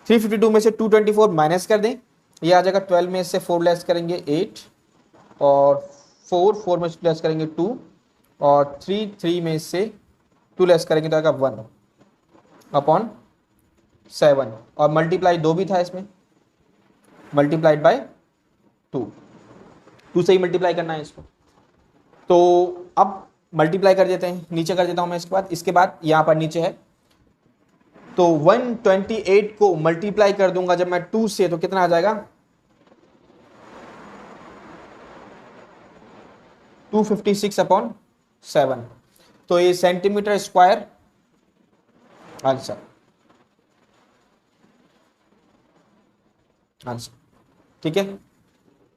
352 में से 224 माइनस कर दें, ये आ जाएगा। 12 में से 4 लेस करेंगे 8, और 4 में से लेस करेंगे 2, और 3 में से 2 लेस करेंगे तो आएगा 1 अपॉन 7, और मल्टीप्लाई 2 भी था इसमें, मल्टीप्लाइड बाय 2 से ही मल्टीप्लाई करना है इसको। तो अब मल्टीप्लाई कर देते हैं, नीचे कर देता हूं मैं इसके बाद यहां पर नीचे है, तो 128 को मल्टीप्लाई कर दूंगा जब मैं 2 से, तो कितना आ जाएगा 256 अपॉन 7, तो ये सेंटीमीटर स्क्वायर आंसर। ठीक है,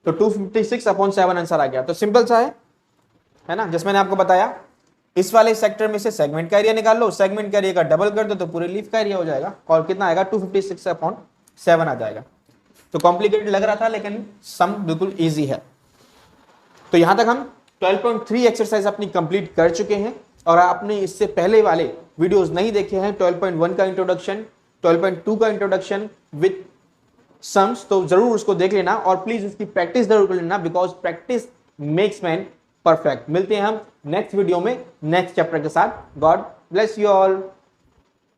तो 256 अपॉन 7 आंसर आ गया। तो सिंपल सा है ना, जैसे मैंने आपको बताया, इस वाले सेक्टर में से सेगमेंट का एरिया निकाल लो, सेगमेंट का एरिया का डबल कर दो तो पूरे लीफ का एरिया हो जाएगा, और कितना आएगा 256 अपॉन 7 आ जाएगा। तो कॉम्प्लिकेटेड लग रहा था लेकिन सम बिल्कुल इजी है। तो यहां तक हम 12.3 एक्सरसाइज अपनी कंप्लीट कर चुके हैं, और आपने इससे पहले वाले वीडियोस नहीं देखे हैं, 12.1 का इंट्रोडक्शन, 12.2 का इंट्रोडक्शन विद सम्स, तो जरूर उसको देख लेना, और प्लीज उसकी प्रैक्टिस जरूर कर लेना, because practice makes man perfect. मिलते हैं हम नेक्स्ट वीडियो में नेक्स्ट चैप्टर के साथ। God bless you all.